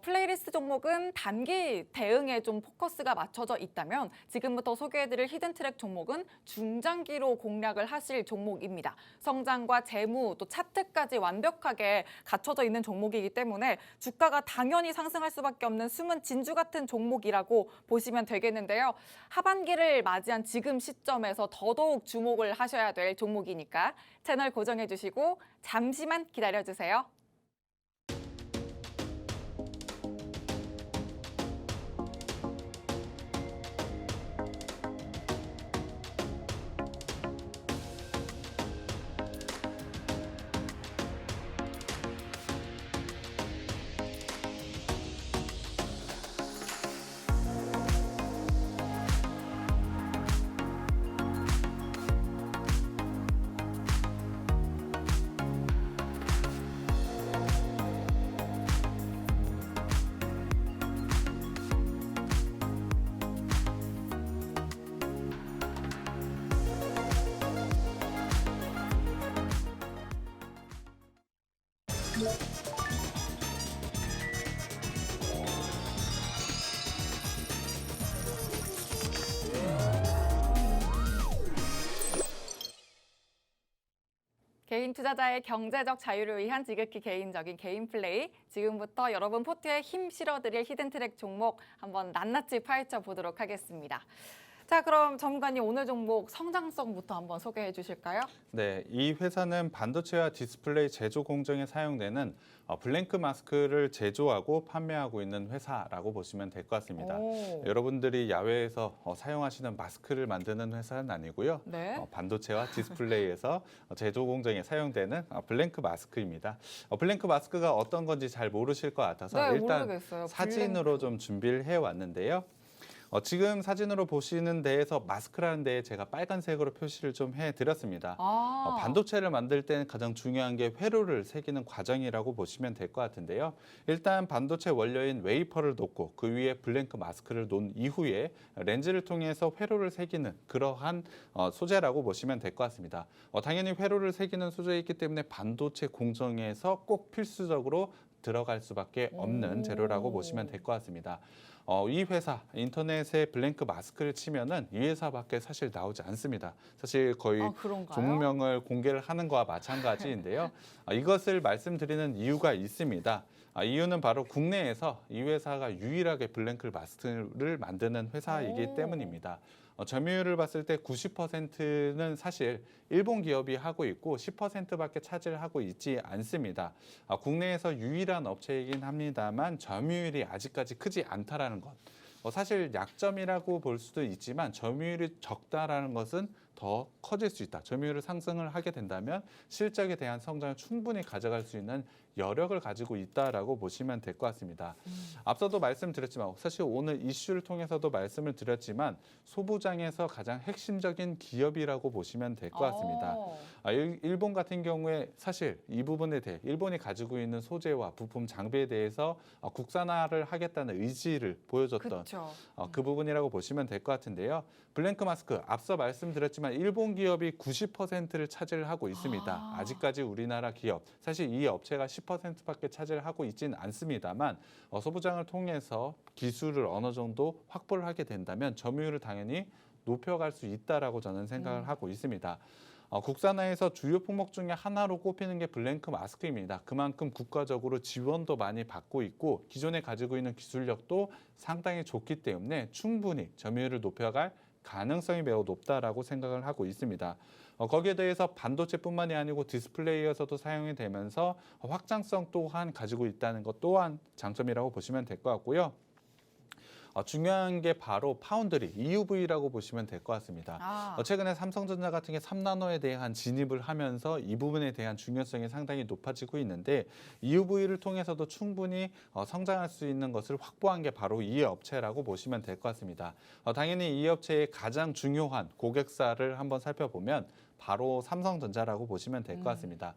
플레이리스트 종목은 단기 대응에 좀 포커스가 맞춰져 있다면 지금부터 소개해드릴 히든 트랙 종목은 중장기로 공략을 하실 종목입니다. 성장과 재무 또 차트까지 완벽하게 갖춰져 있는 종목이기 때문에 주가가 당연히 상승할 수밖에 없는 숨은 진주 같은 종목이라고 보시면 되겠는데요. 하반기를 맞이한 지금 시점에서 더더욱 주목을 하셔야 될 종목이니까 채널 고정해 주시고 잠시만 기다려 주세요. 개인 투자자의 경제적 자유를 위한 지극히 개인적인 개인 플레이. 지금부터 여러분 포트에 힘 실어드릴 히든트랙 종목 한번 낱낱이 파헤쳐 보도록 하겠습니다. 자, 그럼 전문가님 오늘 종목 성장성부터 한번 소개해 주실까요? 네, 이 회사는 반도체와 디스플레이 제조 공정에 사용되는 블랭크 마스크를 제조하고 판매하고 있는 회사라고 보시면 될 것 같습니다. 오. 여러분들이 야외에서 사용하시는 마스크를 만드는 회사는 아니고요. 네. 반도체와 디스플레이에서 제조 공정에 사용되는 블랭크 마스크입니다. 블랭크 마스크가 어떤 건지 잘 모르실 것 같아서 네, 일단 모르겠어요. 사진으로 블랭크. 좀 준비를 해왔는데요. 지금 사진으로 보시는 데에서 마스크라는 데에 제가 빨간색으로 표시를 좀 해드렸습니다. 아. 반도체를 만들 때는 가장 중요한 게 회로를 새기는 과정이라고 보시면 될 것 같은데요. 일단 반도체 원료인 웨이퍼를 놓고 그 위에 블랭크 마스크를 놓은 이후에 렌즈를 통해서 회로를 새기는 그러한 소재라고 보시면 될 것 같습니다. 당연히 회로를 새기는 소재이기 때문에 반도체 공정에서 꼭 필수적으로 들어갈 수밖에 없는 오. 재료라고 보시면 될 것 같습니다. 이 회사 인터넷에 블랭크 마스크를 치면은 이 회사밖에 사실 나오지 않습니다. 사실 거의 아, 그런가요? 종목명을 공개를 하는 거와 마찬가지인데요. 이것을 말씀드리는 이유가 있습니다. 이유는 바로 국내에서 이 회사가 유일하게 블랭크 마스크를 만드는 회사이기 오. 때문입니다. 점유율을 봤을 때 90%는 사실 일본 기업이 하고 있고 10%밖에 차지를 하고 있지 않습니다. 국내에서 유일한 업체이긴 합니다만 점유율이 아직까지 크지 않다라는 것. 사실 약점이라고 볼 수도 있지만 점유율이 적다라는 것은 더 커질 수 있다. 점유율을 상승을 하게 된다면 실적에 대한 성장을 충분히 가져갈 수 있는 여력을 가지고 있다라고 보시면 될 것 같습니다. 앞서도 말씀드렸지만 사실 오늘 이슈를 통해서도 말씀을 드렸지만 소부장에서 가장 핵심적인 기업이라고 보시면 될 것 같습니다. 일본 같은 경우에 사실 이 부분에 대해 일본이 가지고 있는 소재와 부품 장비에 대해서 국산화를 하겠다는 의지를 보여줬던 그렇죠. 그 부분이라고 보시면 될 것 같은데요. 블랭크 마스크 앞서 말씀드렸지만 일본 기업이 90%를 차지를 하고 있습니다. 아직까지 우리나라 기업 사실 이 업체가 10%밖에 차지를 하고 있지는 않습니다만 소부장을 통해서 기술을 어느 정도 확보를 하게 된다면 점유율을 당연히 높여갈 수 있다라고 저는 생각을 하고 있습니다. 국산화에서 주요 품목 중에 하나로 꼽히는 게 블랭크 마스크입니다. 그만큼 국가적으로 지원도 많이 받고 있고 기존에 가지고 있는 기술력도 상당히 좋기 때문에 충분히 점유율을 높여갈 가능성이 매우 높다라고 생각을 하고 있습니다. 거기에 대해서 반도체뿐만이 아니고 디스플레이에서도 사용이 되면서 확장성 또한 가지고 있다는 것 또한 장점이라고 보시면 될 것 같고요. 중요한 게 바로 파운드리, EUV라고 보시면 될 것 같습니다. 최근에 삼성전자 같은 게 3나노에 대한 진입을 하면서 이 부분에 대한 중요성이 상당히 높아지고 있는데 EUV를 통해서도 충분히 성장할 수 있는 것을 확보한 게 바로 이 업체라고 보시면 될 것 같습니다. 당연히 이 업체의 가장 중요한 고객사를 한번 살펴보면 바로 삼성전자라고 보시면 될 것 같습니다.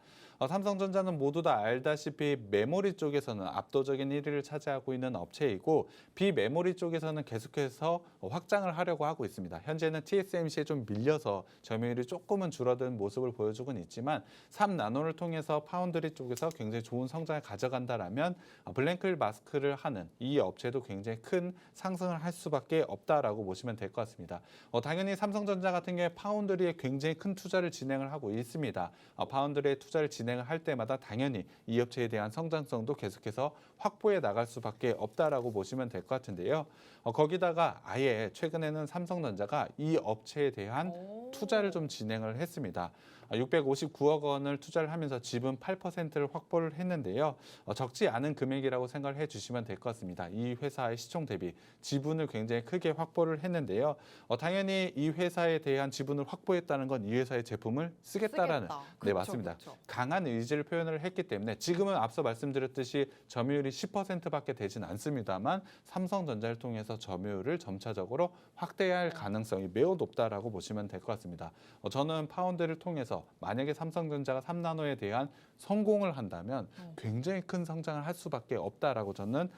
삼성전자는 모두 다 알다시피 메모리 쪽에서는 압도적인 1위를 차지하고 있는 업체이고 비메모리 쪽에서는 계속해서 확장을 하려고 하고 있습니다. 현재는 TSMC에 좀 밀려서 점유율이 조금은 줄어든 모습을 보여주고는 있지만 3나노를 통해서 파운드리 쪽에서 굉장히 좋은 성장을 가져간다라면 블랭크 마스크를 하는 이 업체도 굉장히 큰 상승을 할 수밖에 없다라고 보시면 될 것 같습니다. 당연히 삼성전자 같은 경우에 파운드리에 굉장히 큰 투자를 진행을 하고 있습니다. 파운드리에 투자를 진행을 할 때마다 당연히 이 업체에 대한 성장성도 계속해서 확보해 나갈 수밖에 없다라고 보시면 될 것 같은데요. 거기다가 아예 최근에는 삼성전자가 이 업체에 대한 투자를 좀 진행을 했습니다. 659억 원을 투자를 하면서 지분 8%를 확보를 했는데요. 적지 않은 금액이라고 생각을 해주시면 될 것 같습니다. 이 회사의 시총 대비 지분을 굉장히 크게 확보를 했는데요. 당연히 이 회사에 대한 지분을 확보했다는 건 이 회사의 제품을 쓰겠다라는 네, 그쵸, 맞습니다. 그쵸. 강한 의지를 표현을 했기 때문에 지금은 앞서 말씀드렸듯이 점유율이 10%밖에 되진 않습니다만 삼성전자를 통해서 점유율을 점차적으로 확대할 가능성이 매우 높다라고 보시면 될 것 같습니다. 저는 파운드를 통해서 만약에 삼성전자가 3나노에 대한 성공을 한다면 굉장히 큰 성장을 할 수밖에 없다라고 저는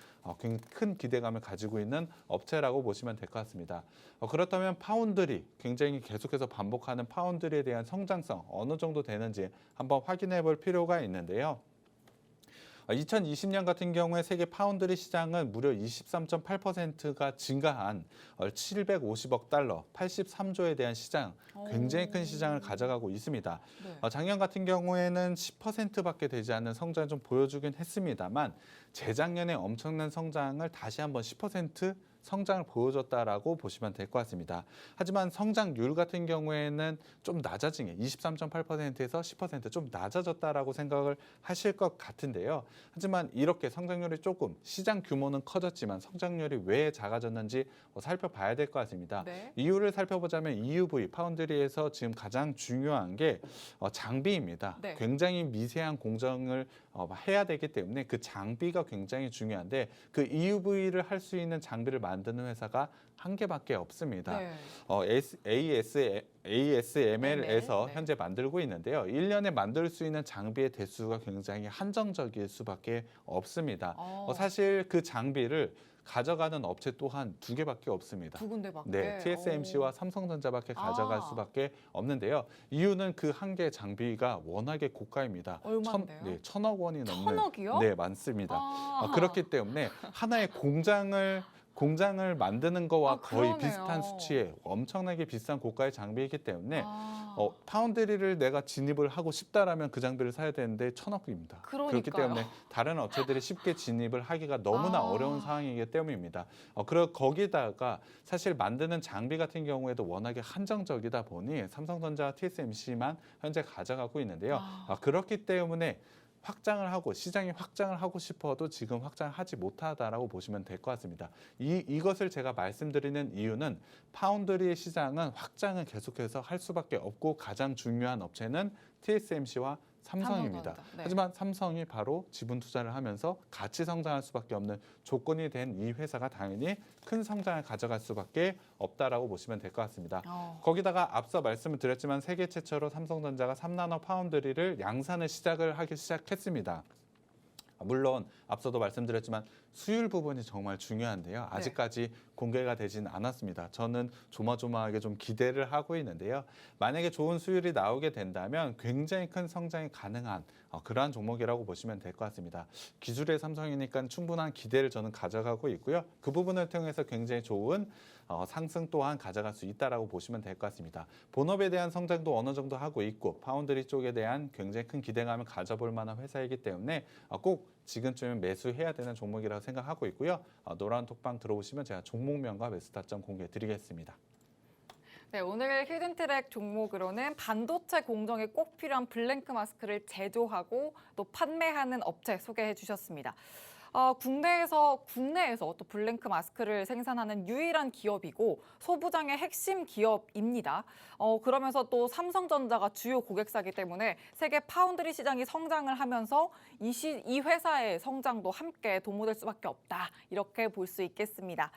큰 기대감을 가지고 있는 업체라고 보시면 될 것 같습니다. 그렇다면 파운드리, 굉장히 계속해서 반복하는 파운드리에 대한 성장성 어느 정도 되는지 한번 확인해 볼 필요가 있는데요. 2020년 같은 경우에 세계 파운드리 시장은 무려 23.8%가 증가한 750억 달러, 83조에 대한 시장, 굉장히 큰 시장을 가져가고 있습니다. 네. 작년 같은 경우에는 10%밖에 되지 않는 성장을 좀 보여주긴 했습니다만 재작년에 엄청난 성장을 다시 한번 10% 성장을 보여줬다라고 보시면 될 것 같습니다. 하지만 성장률 같은 경우에는 좀 낮아진 게 23.8%에서 10%좀 낮아졌다라고 생각을 하실 것 같은데요. 하지만 이렇게 성장률이 조금 시장 규모는 커졌지만 성장률이 왜 작아졌는지 살펴봐야 될 것 같습니다. 네. 이유를 살펴보자면 EUV 파운드리에서 지금 가장 중요한 게 장비입니다. 네. 굉장히 미세한 공정을 해야 되기 때문에 그 장비가 굉장히 중요한데 그 EUV를 할 수 있는 장비를 만드는 회사가 한 개밖에 없습니다. 네. ASML에서 네. 현재 만들고 있는데요. 1년에 만들 수 있는 장비의 대수가 굉장히 한정적일 수밖에 없습니다. 사실 그 장비를 가져가는 업체 또한 두 개밖에 없습니다. 두 군데밖에. 네, TSMC와 삼성전자밖에 가져갈 수밖에 없는데요. 이유는 그 한 개 장비가 워낙에 고가입니다. 얼마인데요? 1,000억 원이 넘는. 1,000억이요? 네, 많습니다. 그렇기 때문에 하나의 공장을 만드는 거와 거의 그러네요. 비슷한 수치의 엄청나게 비싼 고가의 장비이기 때문에 파운드리를 내가 진입을 하고 싶다라면 그 장비를 사야 되는데 1,000억입니다. 그렇기 그러니까요. 때문에 다른 업체들이 쉽게 진입을 하기가 너무나 어려운 상황이기 때문입니다. 그리고 거기다가 사실 만드는 장비 같은 경우에도 워낙에 한정적이다 보니 삼성전자와 TSMC만 현재 가져가고 있는데요. 그렇기 때문에 확장을 하고 시장이 확장을 하고 싶어도 지금 확장을 하지 못하다라고 보시면 될 것 같습니다. 이것을 제가 말씀드리는 이유는 파운드리 시장은 확장을 계속해서 할 수밖에 없고 가장 중요한 업체는 TSMC와 삼성입니다. 네. 하지만 삼성이 바로 지분 투자를 하면서 같이 성장할 수밖에 없는 조건이 된 이 회사가 당연히 큰 성장을 가져갈 수밖에 없다라고 보시면 될 것 같습니다. 거기다가 앞서 말씀을 드렸지만 세계 최초로 삼성전자가 3나노 파운드리를 양산을 하기 시작했습니다. 물론 앞서도 말씀드렸지만 수율 부분이 정말 중요한데요. 아직까지 공개가 되진 않았습니다. 저는 조마조마하게 좀 기대를 하고 있는데요. 만약에 좋은 수율이 나오게 된다면 굉장히 큰 성장이 가능한 그러한 종목이라고 보시면 될 것 같습니다. 기술의 삼성이니까 충분한 기대를 저는 가져가고 있고요. 그 부분을 통해서 굉장히 좋은 상승 또한 가져갈 수 있다라고 보시면 될 것 같습니다. 본업에 대한 성장도 어느 정도 하고 있고 파운드리 쪽에 대한 굉장히 큰 기대감을 가져볼 만한 회사이기 때문에 꼭 지금쯤은 매수해야 되는 종목이라고 생각하고 있고요. 노란 톡방 들어오시면 제가 종목명과 매수 타점 공개해 드리겠습니다. 네, 오늘 히든트랙 종목으로는 반도체 공정에 꼭 필요한 블랭크 마스크를 제조하고 또 판매하는 업체 소개해 주셨습니다. 국내에서 또 블랭크 마스크를 생산하는 유일한 기업이고 소부장의 핵심 기업입니다. 그러면서 또 삼성전자가 주요 고객사이기 때문에 세계 파운드리 시장이 성장을 하면서 이 회사의 성장도 함께 도모될 수밖에 없다. 이렇게 볼 수 있겠습니다.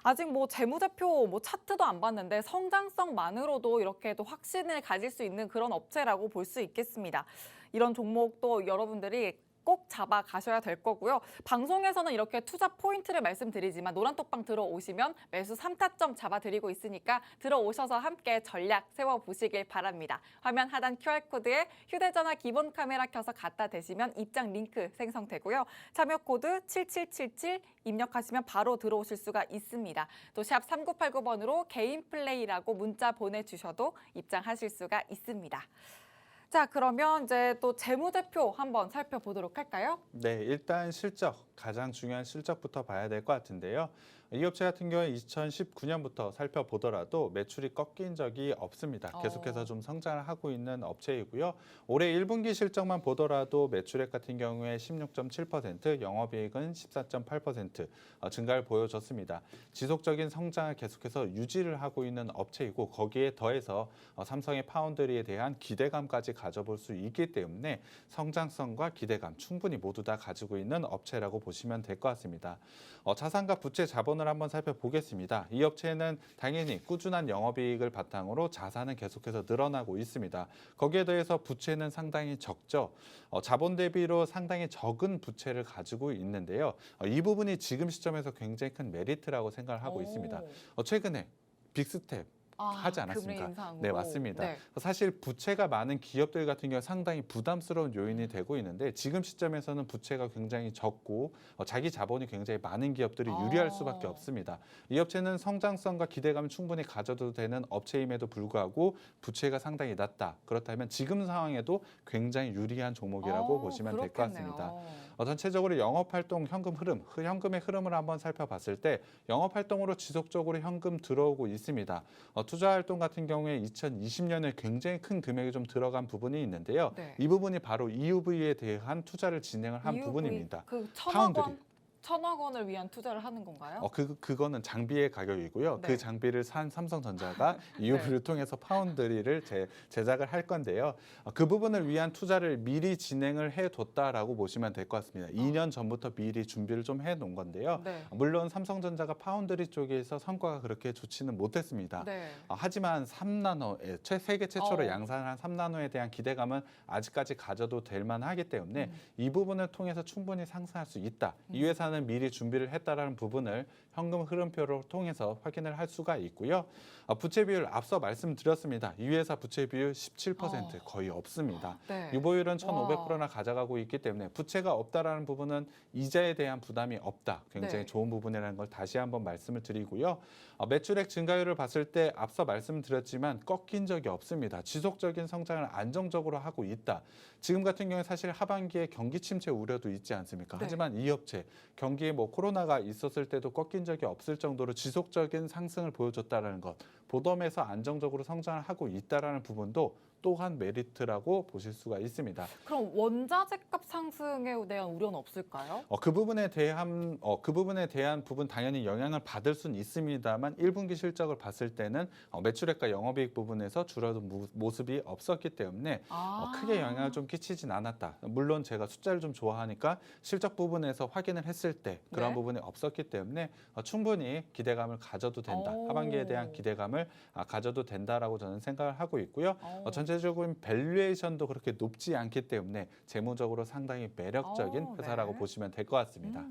아직 재무제표 차트도 안 봤는데 성장성만으로도 이렇게 또 확신을 가질 수 있는 그런 업체라고 볼 수 있겠습니다. 이런 종목도 여러분들이 꼭 잡아 가셔야 될 거고요. 방송에서는 이렇게 투자 포인트를 말씀드리지만 노란톡방 들어오시면 매수 3타점 잡아드리고 있으니까 들어오셔서 함께 전략 세워보시길 바랍니다. 화면 하단 QR코드에 휴대전화 기본 카메라 켜서 갖다 대시면 입장 링크 생성되고요. 참여 코드 7777 입력하시면 바로 들어오실 수가 있습니다. 또 샵 3989번으로 개인 플레이라고 문자 보내주셔도 입장하실 수가 있습니다. 자, 그러면 이제 또 재무제표 한번 살펴보도록 할까요? 네, 일단 가장 중요한 실적부터 봐야 될 것 같은데요. 이 업체 같은 경우에 2019년부터 살펴보더라도 매출이 꺾인 적이 없습니다. 계속해서 좀 성장을 하고 있는 업체이고요. 올해 1분기 실적만 보더라도 매출액 같은 경우에 16.7%, 영업이익은 14.8% 증가를 보여줬습니다. 지속적인 성장을 계속해서 유지를 하고 있는 업체이고 거기에 더해서 삼성의 파운드리에 대한 기대감까지 가져볼 수 있기 때문에 성장성과 기대감 충분히 모두 다 가지고 있는 업체라고 보시면 될 것 같습니다. 자산과 부채 자본을 한번 살펴보겠습니다. 이 업체는 당연히 꾸준한 영업이익을 바탕으로 자산은 계속해서 늘어나고 있습니다. 거기에 더해서 부채는 상당히 적죠. 자본 대비로 상당히 적은 부채를 가지고 있는데요. 이 부분이 지금 시점에서 굉장히 큰 메리트라고 생각을 하고 있습니다. 최근에 빅스텝 하지 금리 않았습니까? 인상으로. 네, 맞습니다. 네. 사실 부채가 많은 기업들 같은 경우 상당히 부담스러운 요인이 되고 있는데 지금 시점에서는 부채가 굉장히 적고 자기 자본이 굉장히 많은 기업들이 유리할 수밖에 없습니다. 이 업체는 성장성과 기대감을 충분히 가져도 되는 업체임에도 불구하고 부채가 상당히 낮다. 그렇다면 지금 상황에도 굉장히 유리한 종목이라고 보시면 될 것 같습니다. 전체적으로 영업활동 현금 흐름, 현금의 흐름을 한번 살펴봤을 때 영업활동으로 지속적으로 현금 들어오고 있습니다. 투자활동 같은 경우에 2020년에 굉장히 큰 금액이 좀 들어간 부분이 있는데요. 네. 이 부분이 바로 EUV에 대한 투자를 진행을 한 EUV, 부분입니다. 그 파운드리. 1,000억 원을 위한 투자를 하는 건가요? 그거는 장비의 가격이고요. 네. 그 장비를 산 삼성전자가 EUV를 통해서 파운드리를 제작을 할 건데요. 그 부분을 위한 투자를 미리 진행을 해뒀다라고 보시면 될 것 같습니다. 2년 전부터 미리 준비를 좀 해놓은 건데요. 네. 물론 삼성전자가 파운드리 쪽에서 성과가 그렇게 좋지는 못했습니다. 네. 하지만 3나노, 세계 최초로 어. 양산한 3나노에 대한 기대감은 아직까지 가져도 될 만하기 때문에 이 부분을 통해서 충분히 상승할 수 있다. 이 회사는 미리 준비를 했다라는 부분을 현금 흐름표를 통해서 확인을 할 수가 있고요. 부채 비율 앞서 말씀드렸습니다. 이 회사 부채 비율 17% 거의 없습니다. 네. 유보율은 1,500%나 가져가고 있기 때문에 부채가 없다라는 부분은 이자에 대한 부담이 없다. 굉장히 네. 좋은 부분이라는 걸 다시 한번 말씀을 드리고요. 매출액 증가율을 봤을 때 앞서 말씀드렸지만 꺾인 적이 없습니다. 지속적인 성장을 안정적으로 하고 있다. 지금 같은 경우에 사실 하반기에 경기 침체 우려도 있지 않습니까? 네. 하지만 이 업체 경기에 코로나가 있었을 때도 꺾인 적이 없을 정도로 지속적인 상승을 보여줬다는 것, 보덤에서 안정적으로 성장을 하고 있다는 부분도 또한 메리트라고 보실 수가 있습니다. 그럼 원자재값 상승에 대한 우려는 없을까요? 그 부분에 대한 부분 당연히 영향을 받을 수는 있습니다만 1분기 실적을 봤을 때는 매출액과 영업이익 부분에서 줄어든 모습이 없었기 때문에 크게 영향을 좀 끼치진 않았다. 물론 제가 숫자를 좀 좋아하니까 실적 부분에서 확인을 했을 때 그런 네. 부분이 없었기 때문에 충분히 기대감을 가져도 된다. 오. 하반기에 대한 기대감을 가져도 된다라고 저는 생각을 하고 있고요. 전체적인 밸류에이션도 그렇게 높지 않기 때문에 재무적으로 상당히 매력적인 회사라고 네. 보시면 될 것 같습니다.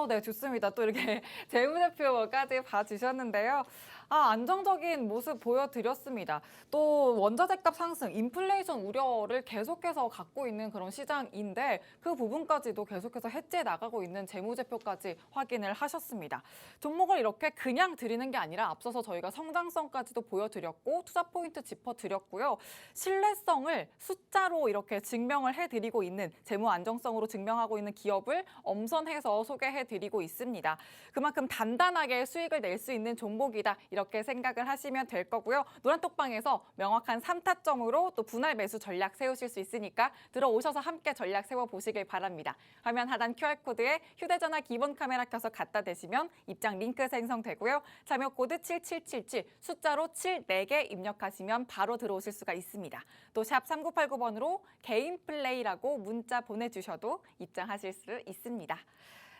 네, 좋습니다. 또 이렇게 재무제표까지 봐주셨는데요. 안정적인 모습 보여드렸습니다. 또 원자재값 상승, 인플레이션 우려를 계속해서 갖고 있는 그런 시장인데 그 부분까지도 계속해서 해지해 나가고 있는 재무제표까지 확인을 하셨습니다. 종목을 이렇게 그냥 드리는 게 아니라 앞서서 저희가 성장성까지도 보여드렸고 투자 포인트 짚어드렸고요. 신뢰성을 숫자로 이렇게 증명을 해드리고 있는 재무 안정성으로 증명하고 있는 기업을 엄선해서 소개해드리고 있습니다. 그만큼 단단하게 수익을 낼 수 있는 종목이다. 이렇게 생각을 하시면 될 거고요. 노란톡방에서 명확한 3타점으로 또 분할 매수 전략 세우실 수 있으니까 들어오셔서 함께 전략 세워보시길 바랍니다. 화면 하단 QR코드에 휴대전화 기본 카메라 켜서 갖다 대시면 입장 링크 생성되고요. 참여 코드 7777 숫자로 7 4개 입력하시면 바로 들어오실 수가 있습니다. 또 샵 3989번으로 개인 플레이라고 문자 보내주셔도 입장하실 수 있습니다.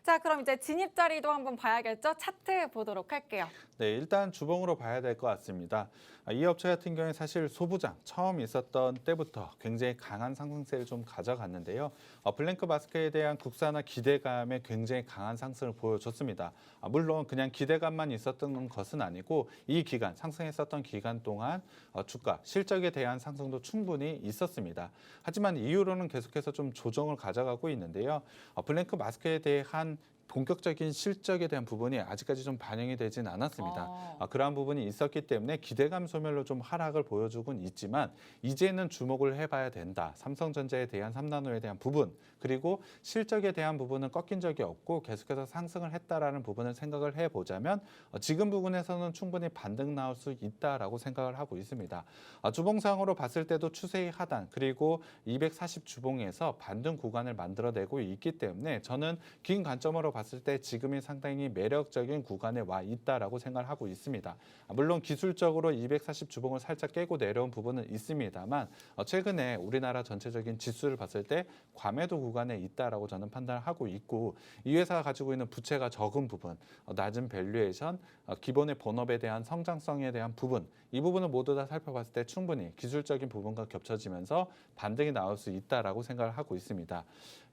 자, 그럼 이제 진입 자리도 한번 봐야겠죠? 차트 보도록 할게요. 네, 일단 주봉으로 봐야 될 것 같습니다. 이 업체 같은 경우에 사실 소부장 처음 있었던 때부터 굉장히 강한 상승세를 좀 가져갔는데요. 블랭크 마스크에 대한 국산화 기대감에 굉장히 강한 상승을 보여줬습니다. 물론 그냥 기대감만 있었던 것은 아니고 이 기간, 상승했었던 기간 동안 주가, 실적에 대한 상승도 충분히 있었습니다. 하지만 이후로는 계속해서 좀 조정을 가져가고 있는데요. 블랭크 마스크에 대한 본격적인 실적에 대한 부분이 아직까지 좀 반영이 되진 않았습니다. 그러한 부분이 있었기 때문에 기대감 소멸로 좀 하락을 보여주곤 있지만 이제는 주목을 해봐야 된다. 삼성전자에 대한 3나노에 대한 부분 그리고 실적에 대한 부분은 꺾인 적이 없고 계속해서 상승을 했다라는 부분을 생각을 해보자면 지금 부분에서는 충분히 반등 나올 수 있다라고 생각을 하고 있습니다. 주봉상으로 봤을 때도 추세의 하단 그리고 240 주봉에서 반등 구간을 만들어내고 있기 때문에 저는 긴 관점으로 봤을 때 지금이 상당히 매력적인 구간에 와 있다라고 생각을 하고 있습니다. 물론 기술적으로 240 주봉을 살짝 깨고 내려온 부분은 있습니다만 최근에 우리나라 전체적인 지수를 봤을 때 과매도 구간에 있다라고 저는 판단을 하고 있고 이 회사가 가지고 있는 부채가 적은 부분, 낮은 밸류에이션, 기본의 본업에 대한 성장성에 대한 부분 이 부분을 모두 다 살펴봤을 때 충분히 기술적인 부분과 겹쳐지면서 반등이 나올 수 있다라고 생각을 하고 있습니다.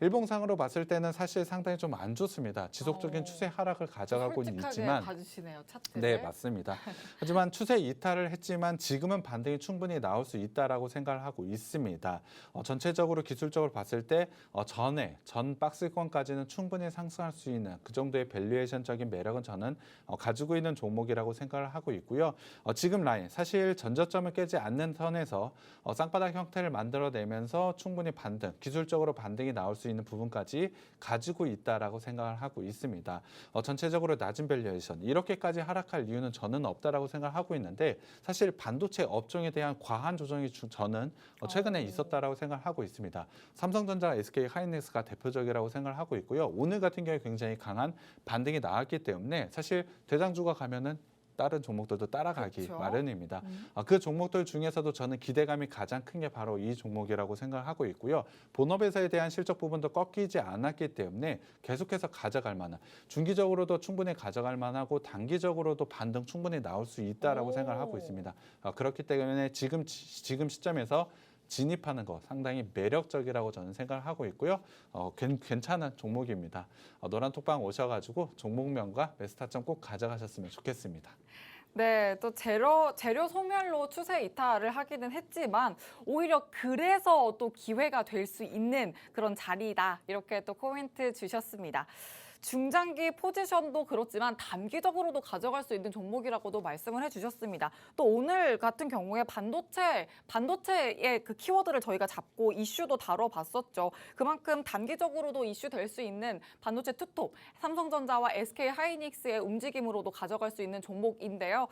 일봉상으로 봤을 때는 사실 상당히 좀 안 좋습니다. 맞습니다. 지속적인 추세 하락을 가져가고 솔직하게 있지만 봐주시네요, 차트를. 네, 맞습니다. 하지만 추세 이탈을 했지만 지금은 반등이 충분히 나올 수 있다라고 생각을 하고 있습니다. 전체적으로 기술적으로 봤을 때 전 박스권까지는 충분히 상승할 수 있는 그 정도의 밸류에이션적인 매력은 저는 가지고 있는 종목이라고 생각을 하고 있고요. 지금 라인 사실 전저점을 깨지 않는 선에서 쌍바닥 형태를 만들어내면서 충분히 기술적으로 반등이 나올 수 있는 부분까지 가지고 있다라고 생각을 하고 있습니다. 전체적으로 낮은 밸류에이션 이렇게까지 하락할 이유는 저는 없다라고 생각을 하고 있는데 사실 반도체 업종에 대한 과한 조정이 저는 최근에 있었다라고 생각을 하고 있습니다. 삼성전자, SK 하이닉스가 대표적이라고 생각을 하고 있고요. 오늘 같은 경우에 굉장히 강한 반등이 나왔기 때문에 사실 대장주가 가면은 다른 종목들도 따라가기 그렇죠. 마련입니다. 그 종목들 중에서도 저는 기대감이 가장 큰 게 바로 이 종목이라고 생각하고 있고요. 본업에서에 대한 실적 부분도 꺾이지 않았기 때문에 계속해서 가져갈 만한 중기적으로도 충분히 가져갈 만하고 단기적으로도 반등 충분히 나올 수 있다라고 생각을 하고 있습니다. 그렇기 때문에 지금 시점에서 진입하는 거 상당히 매력적이라고 저는 생각을 하고 있고요. 괜찮은 종목입니다. 노란톡방 오셔가지고 종목명과 매수타점 꼭 가져가셨으면 좋겠습니다. 네, 또 재료 소멸로 추세 이탈을 하기는 했지만 오히려 그래서 또 기회가 될 수 있는 그런 자리다. 이렇게 또 코멘트 주셨습니다. 중장기 포지션도 그렇지만 단기적으로도 가져갈 수 있는 종목이라고도 말씀을 해주셨습니다. 또 오늘 같은 경우에 반도체의 그 키워드를 저희가 잡고 이슈도 다뤄봤었죠. 그만큼 단기적으로도 이슈 될 수 있는 반도체 투톱, 삼성전자와 SK 하이닉스의 움직임으로도 가져갈 수 있는 종목인데요.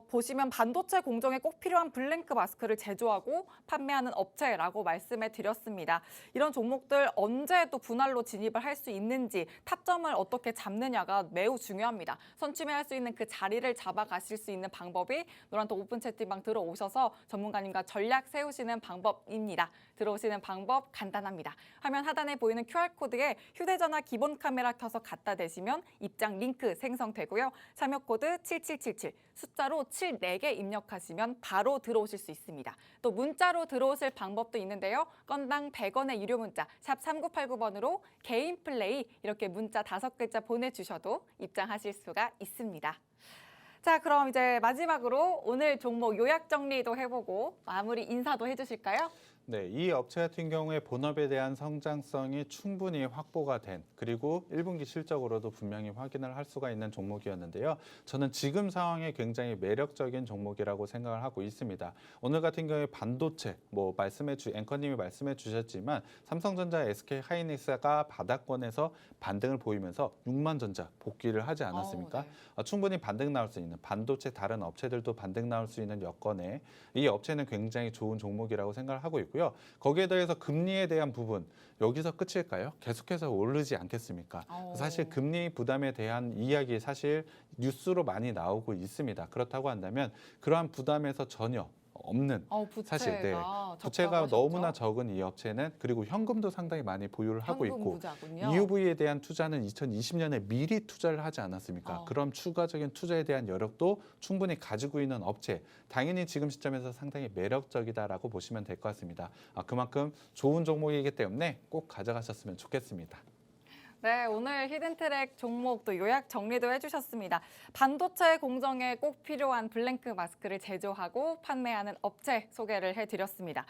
보시면 반도체 공정에 꼭 필요한 블랭크 마스크를 제조하고 판매하는 업체라고 말씀해 드렸습니다. 이런 종목들 언제 또 분할로 진입을 할 수 있는지 타점을 어떻게 잡느냐가 매우 중요합니다. 선취매할 수 있는 그 자리를 잡아가실 수 있는 방법이 노란톡 오픈 채팅방 들어오셔서 전문가님과 전략 세우시는 방법입니다. 들어오시는 방법 간단합니다. 화면 하단에 보이는 QR코드에 휴대전화 기본 카메라 켜서 갖다 대시면 입장 링크 생성되고요. 참여 코드 7777 숫자로 7 4개 입력하시면 바로 들어오실 수 있습니다. 또 문자로 들어오실 방법도 있는데요. 건당 100원의 유료 문자 샵 3989번으로 개인 플레이 이렇게 문자 5글자 보내주셔도 입장하실 수가 있습니다. 자, 그럼 이제 마지막으로 오늘 종목 요약 정리도 해보고 마무리 인사도 해주실까요? 네, 이 업체 같은 경우에 본업에 대한 성장성이 충분히 확보가 된 그리고 1분기 실적으로도 분명히 확인을 할 수가 있는 종목이었는데요. 저는 지금 상황에 굉장히 매력적인 종목이라고 생각을 하고 있습니다. 오늘 같은 경우에 반도체, 앵커님이 말씀해 주셨지만 삼성전자, SK 하이닉스가 바닥권에서 반등을 보이면서 6만전자 복귀를 하지 않았습니까? 네. 충분히 반등 나올 수 있는 반도체 다른 업체들도 반등 나올 수 있는 여건에 이 업체는 굉장히 좋은 종목이라고 생각을 하고 있고요. 거기에 대해서 금리에 대한 부분 여기서 끝일까요? 계속해서 오르지 않겠습니까? 사실 금리 부담에 대한 이야기 사실 뉴스로 많이 나오고 있습니다. 그렇다고 한다면 그러한 부담에서 전혀 없는 부채가 너무나 적은 이 업체는 그리고 현금도 상당히 많이 보유를 하고 있고 부자군요. EUV에 대한 투자는 2020년에 미리 투자를 하지 않았습니까? 그럼 추가적인 투자에 대한 여력도 충분히 가지고 있는 업체 당연히 지금 시점에서 상당히 매력적이다라고 보시면 될 것 같습니다. 그만큼 좋은 종목이기 때문에 꼭 가져가셨으면 좋겠습니다. 네, 오늘 히든트랙 종목도 요약 정리도 해주셨습니다. 반도체 공정에 꼭 필요한 블랭크 마스크를 제조하고 판매하는 업체 소개를 해드렸습니다.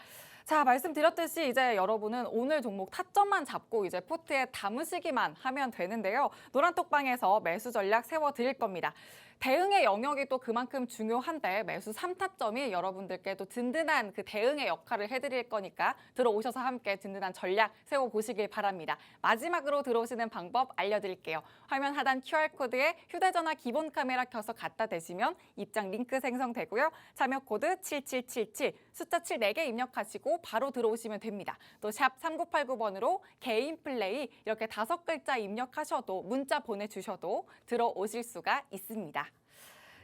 자, 말씀드렸듯이 이제 여러분은 오늘 종목 타점만 잡고 이제 포트에 담으시기만 하면 되는데요. 노란톡방에서 매수 전략 세워드릴 겁니다. 대응의 영역이 또 그만큼 중요한데 매수 3타점이 여러분들께 또 든든한 그 대응의 역할을 해드릴 거니까 들어오셔서 함께 든든한 전략 세워보시길 바랍니다. 마지막으로 들어오시는 방법 알려드릴게요. 화면 하단 QR코드에 휴대전화 기본 카메라 켜서 갖다 대시면 입장 링크 생성되고요. 참여 코드 7777 숫자 7 4개 입력하시고 바로 들어오시면 됩니다. 또 샵 3989번으로 개인 플레이 이렇게 5글자 입력하셔도 문자 보내주셔도 들어오실 수가 있습니다.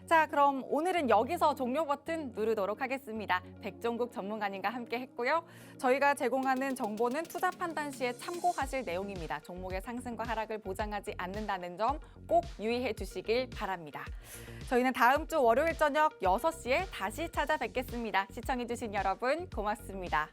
자, 그럼 오늘은 여기서 종료 버튼 누르도록 하겠습니다. 백종국 전문가님과 함께 했고요. 저희가 제공하는 정보는 투자 판단 시에 참고하실 내용입니다. 종목의 상승과 하락을 보장하지 않는다는 점 꼭 유의해 주시길 바랍니다. 저희는 다음 주 월요일 저녁 6시에 다시 찾아뵙겠습니다. 시청해 주신 여러분 고맙습니다.